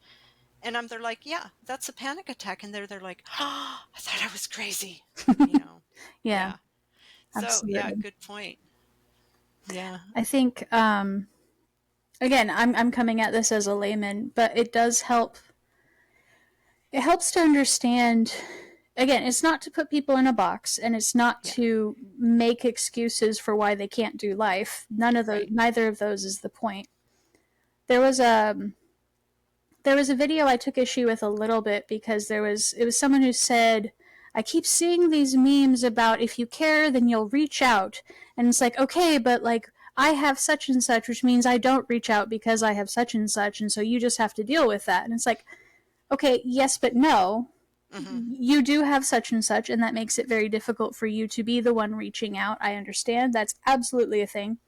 And they're like, yeah, that's a panic attack. And they're like, oh, I thought I was crazy, you know? Yeah. Yeah. So yeah, Absolutely. good point. Yeah. I think again, I'm coming at this as a layman, but it does help it helps to understand. Again, it's not to put people in a box, and it's not Yeah. to make excuses for why they can't do life. Right. Neither of those is the point. There was a there was a video I took issue with a little bit because it was someone who said, I keep seeing these memes about if you care then you'll reach out, and it's like, okay, but like I have such and such, which means I don't reach out because I have such and such, and so you just have to deal with that. And it's like, okay, yes, but no. Mm-hmm. You do have such and such, and that makes it very difficult for you to be the one reaching out. I understand. That's absolutely a thing.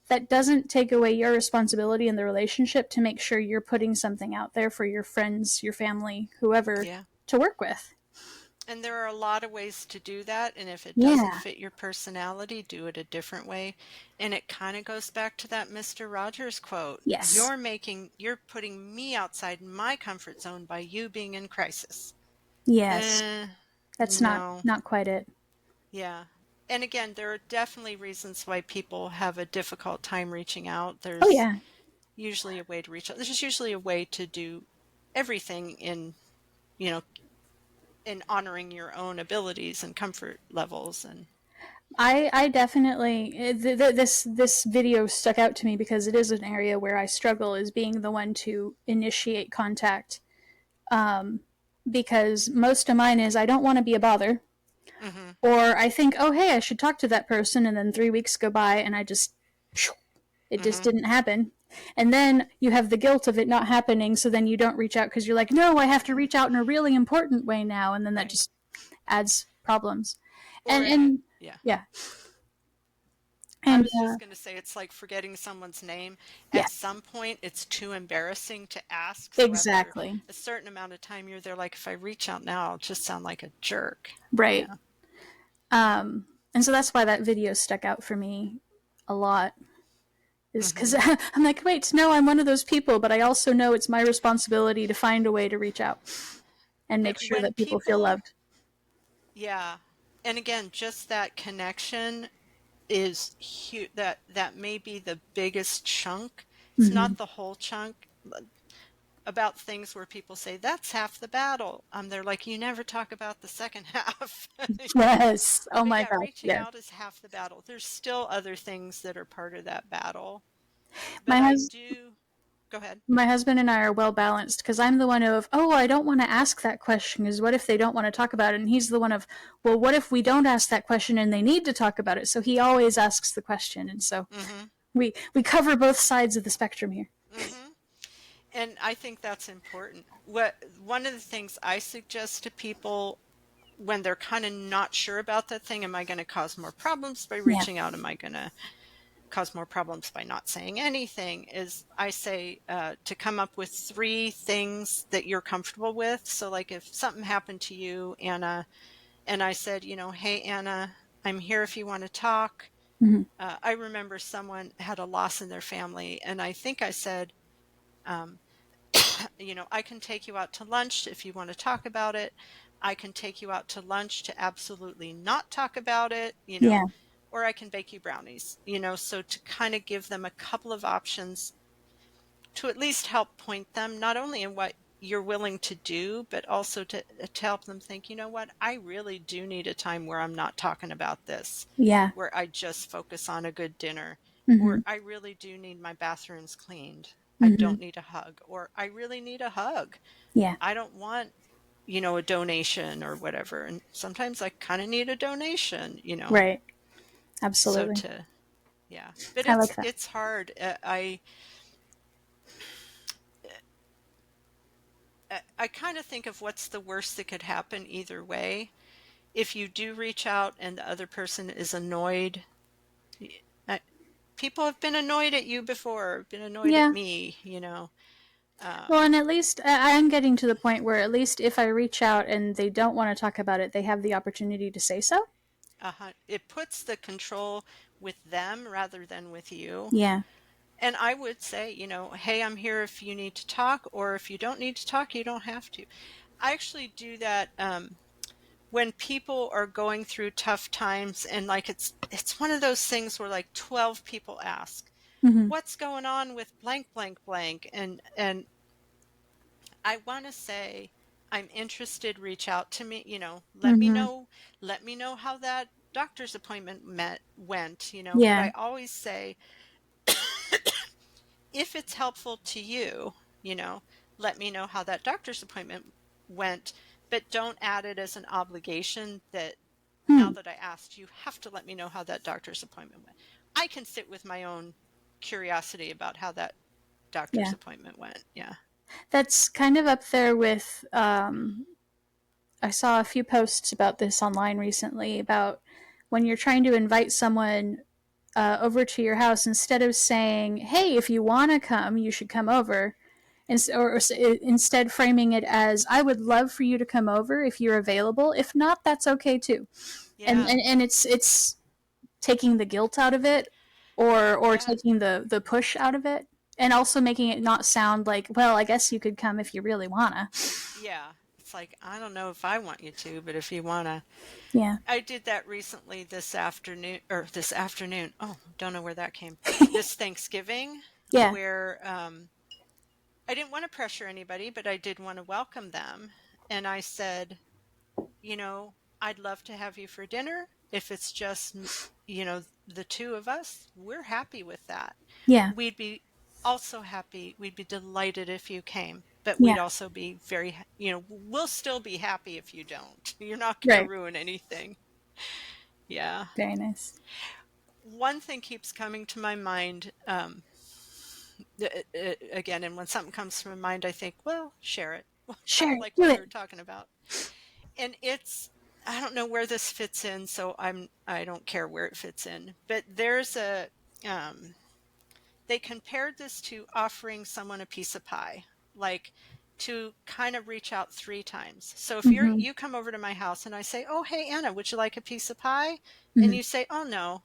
That doesn't take away your responsibility in the relationship to make sure you're putting something out there for your friends, your family, whoever Yeah. to work with. And there are a lot of ways to do that. And if it doesn't Yeah. fit your personality, do it a different way. And it kind of goes back to that Mr. Rogers quote. Yes. You're putting me outside my comfort zone by you being in crisis. Yes. Eh, That's no. not quite it. Yeah. And again, there are definitely reasons why people have a difficult time reaching out. Oh There's yeah. usually a way to reach out. There's usually a way to do everything you know, in honoring your own abilities and comfort levels. And I definitely this video stuck out to me because it is an area where I struggle is being the one to initiate contact. Um, because most of mine is I don't want to be a bother, mm-hmm. or I think, oh hey, I should talk to that person, and then 3 weeks go by and it just Mm-hmm. didn't happen. And then you have the guilt of it not happening, so then you don't reach out because you're like, no, I have to reach out in a really important way now, and then that Right. just adds problems. Or if And yeah. yeah, I and was just going to say it's like forgetting someone's name. yeah, At some point, it's too embarrassing to ask. So after exactly, a certain amount of time, you're there like, if I reach out now, I'll just sound like a jerk. right. Yeah. And so that's why that video stuck out for me a lot. Is because Mm-hmm. I'm like, wait, no, I'm one of those people, but I also know it's my responsibility to find a way to reach out and make sure When that people feel people, loved. yeah. And again, just that connection is huge. That may be the biggest chunk. It's Mm-hmm. not the whole chunk. About things where people say that's half the battle. They're like, you never talk about the second half. Yes. Oh But my yeah, gosh. reaching Yeah. out is half the battle. There's still other things that are part of that battle. My But I hus- do, go ahead. my husband and I are well balanced because I'm the one of, oh, I don't want to ask that question because what if they don't want to talk about it? And he's the one of, well, what if we don't ask that question and they need to talk about it? So he always asks the question. And so Mm-hmm. we cover both sides of the spectrum here. Mm-hmm. And I think that's important. One of the things I suggest to people when they're kind of not sure about that thing, am I going to cause more problems by Yeah. reaching out? Am I going to cause more problems by not saying anything? Is I say to come up with 3 things that you're comfortable with. So like if something happened to you, Anna, and I said, hey, Anna, I'm here if you want to talk. Mm-hmm. I remember someone had a loss in their family, and I think I said, um, I can take you out to lunch if you want to talk about it. I can take you out to lunch to absolutely not talk about it, Yeah. or I can bake you brownies, so to kind of give them a couple of options to at least help point them not only in what you're willing to do, but also to help them think, you know what, I really do need a time where I'm not talking about this, Yeah. where I just focus on a good dinner, Mm-hmm. or I really do need my bathrooms cleaned. I Mm-hmm. don't need a hug, or I really need a hug. Yeah. I don't want, a donation or whatever. And sometimes I kind of need a donation. Right. So Absolutely. yeah, but I like that. it's hard. I kind of think of what's the worst that could happen either way. If you do reach out and the other person is annoyed, I, people have been annoyed at you before, been annoyed at Yeah. me. Well, Um, and at least I'm getting to the point where at least if I reach out and they don't want to talk about it, they have the opportunity to say so. it puts the control with them rather than with you. Yeah. And I would say, hey, I'm here if you need to talk, or if you don't need to talk, you don't have to. I actually do that when people are going through tough times, and like it's one of those things where like 12 people ask, Mm-hmm. what's going on with blank blank blank, and I want to say I'm interested, reach out to me, Mm-hmm. let me know how that doctor's appointment went, but Yeah. I always say, if it's helpful to you, you know, let me know how that doctor's appointment went, but don't add it as an obligation that now Hmm. that I asked, you have to let me know how that doctor's appointment went. I can sit with my own curiosity about how that doctor's Yeah. appointment went. Yeah. That's kind of up there with I saw a few posts about this online recently about when you're trying to invite someone over to your house, instead of saying, "Hey, if you want to come, you should come over," or instead framing it as, "I would love for you to come over if you're available. If not, that's okay too." Yeah. And it's taking the guilt out of it, or Yeah. taking the push out of it, and also making it not sound like, well, I guess you could come if you really wanna. Yeah. It's like, I don't know if I want you to, but if you want to. Yeah. I did that recently this afternoon. Oh, don't know where that came. This Thanksgiving, Yeah. where I didn't want to pressure anybody, but I did want to welcome them. And I said, I'd love to have you for dinner. If it's just, the two of us, we're happy with that. Yeah. We'd be also happy. We'd be delighted if you came, but Yeah. we'd also be we'll still be happy if you don't. You're not going to Right. ruin anything. Yeah. Very nice. One thing keeps coming to my mind, again, and when something comes to my mind, I think, well, share it. Kind Sure, of like do what we it. were talking about. And I don't know where this fits in, so I don't care where it fits in. But um, they compared this to offering someone a piece of pie, like to kind of reach out 3 times. So if Mm-hmm. you come over to my house and I say, "Oh, hey, Anna, would you like a piece of pie?" And Mm-hmm. you say, "Oh, no,"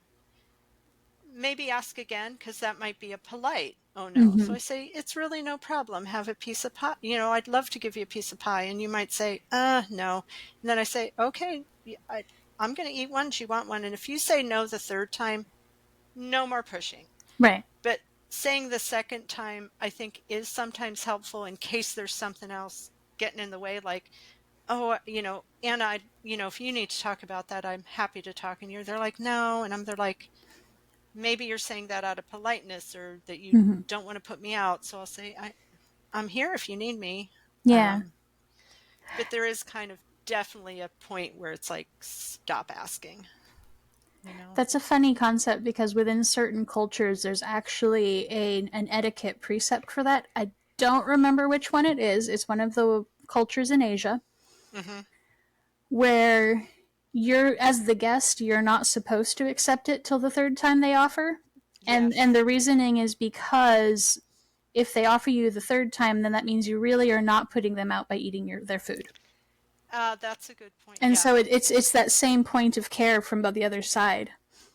maybe ask again, because that might be a polite "oh no." Mm-hmm. So I say, "It's really no problem, have a piece of pie, I'd love to give you a piece of pie." And you might say, no." And then I say, "Okay, I'm going to eat one, do you want one?" And if you say no the third time, no more pushing. Right. But saying the second time, I think, is sometimes helpful in case there's something else getting in the way, like, "Oh, Anna, if you need to talk about that, I'm happy to talk." And they're like, "No." And they're like, maybe you're saying that out of politeness, or that you Mm-hmm. don't want to put me out. So I'll say, I'm here if you need me. Yeah. Um, but there is kind of definitely a point where it's like, stop asking, you know? That's a funny concept because within certain cultures, there's actually an etiquette precept for that. I don't remember which one it is. It's one of the cultures in Asia Mm-hmm. where you're, as the guest, you're not supposed to accept it till the third time they offer. And Yes. the reasoning is because if they offer you the third time, then that means you really are not putting them out by eating their food. That's a good point. And Yeah. so it's that same point of care from the other side.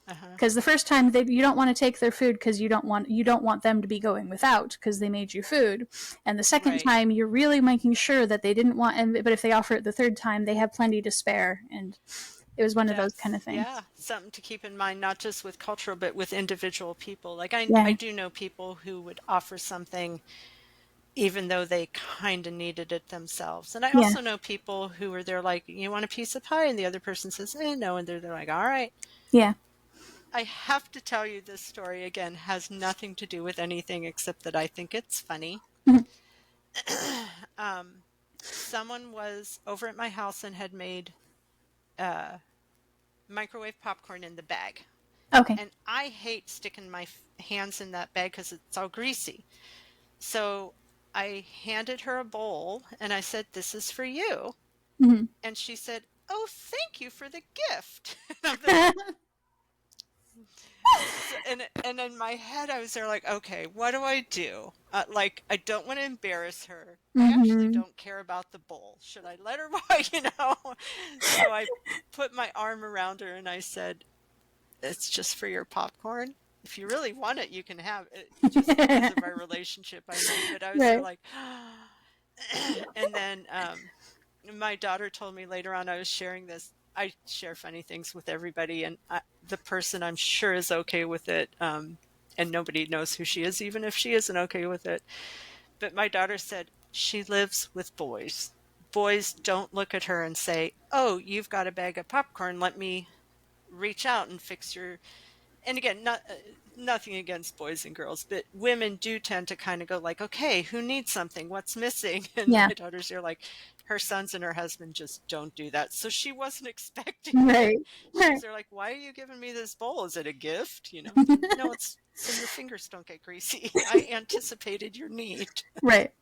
Uh-huh. Because the first time you don't want to take their food because you don't want them to be going without because they made you food, and the second Right. time you're really making sure that they didn't want. But if they offer it the third time, they have plenty to spare, and it was one of those kind That's, of yeah, things. something to keep in mind, not just with cultural, but with individual people. Like, I Yeah, do know people who would offer something even though they kind of needed it themselves. And I yeah, also know people who are there like, "You want a piece of pie?" And the other person says, no. And they're like, "All right." yeah. I have to tell you, this story, again, has nothing to do with anything except that I think it's funny. um, Someone was over at my house and had made uh, microwave popcorn in the bag. Okay. And I hate sticking my hands in that bag because it's all greasy. So I handed her a bowl and I said, "This is for you." Mm-hmm. And she said, "Oh, thank you for the gift." And I'm there, so, and in my head, I was there like, okay, what do I do? Like, I don't want to embarrass her. I actually Mm-hmm. don't care about the bowl. Should I let her buy, So I put my arm around her and I said, "It's just for your popcorn. If you really want it, you can have it." Just because of our relationship, I mean. But I was there Right. like, and then my daughter told me later on, I was sharing this. I share funny things with everybody, and the person I'm sure is okay with it, and nobody knows who she is, even if she isn't okay with it. But my daughter said she lives with boys. boys don't look at her and say, oh, you've got a bag of popcorn, let me reach out and fix your... And again, nothing against boys and girls, but women do tend to kind of go like, okay, who needs something? What's missing? And my daughters are like, her sons and her husband just don't do that. So she wasn't expecting it. She's like, why are you giving me this bowl? Is it a gift? You know, no, it's so your fingers don't get greasy. I anticipated your need. Right.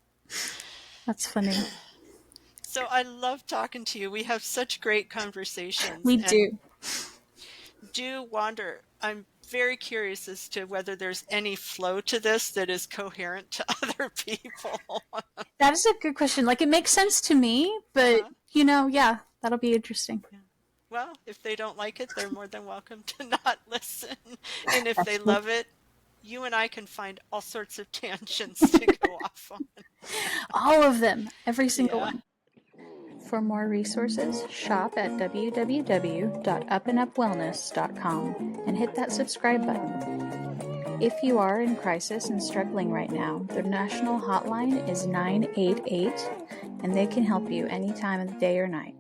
That's funny. So I love talking to you. We have such great conversations. We do. Do wander. I'm very curious as to whether there's any flow to this that is coherent to other people. That is a good question. Like, it makes sense to me, but, you know, yeah, that'll be interesting. Yeah. Well, if they don't like it, they're more than welcome to not listen. And if they love it, you and I can find all sorts of tangents to go off on. All of them. Every single one. For more resources, shop at www.upandupwellness.com and hit that subscribe button. If you are in crisis and struggling right now, the national hotline is 988, and they can help you any time of the day or night.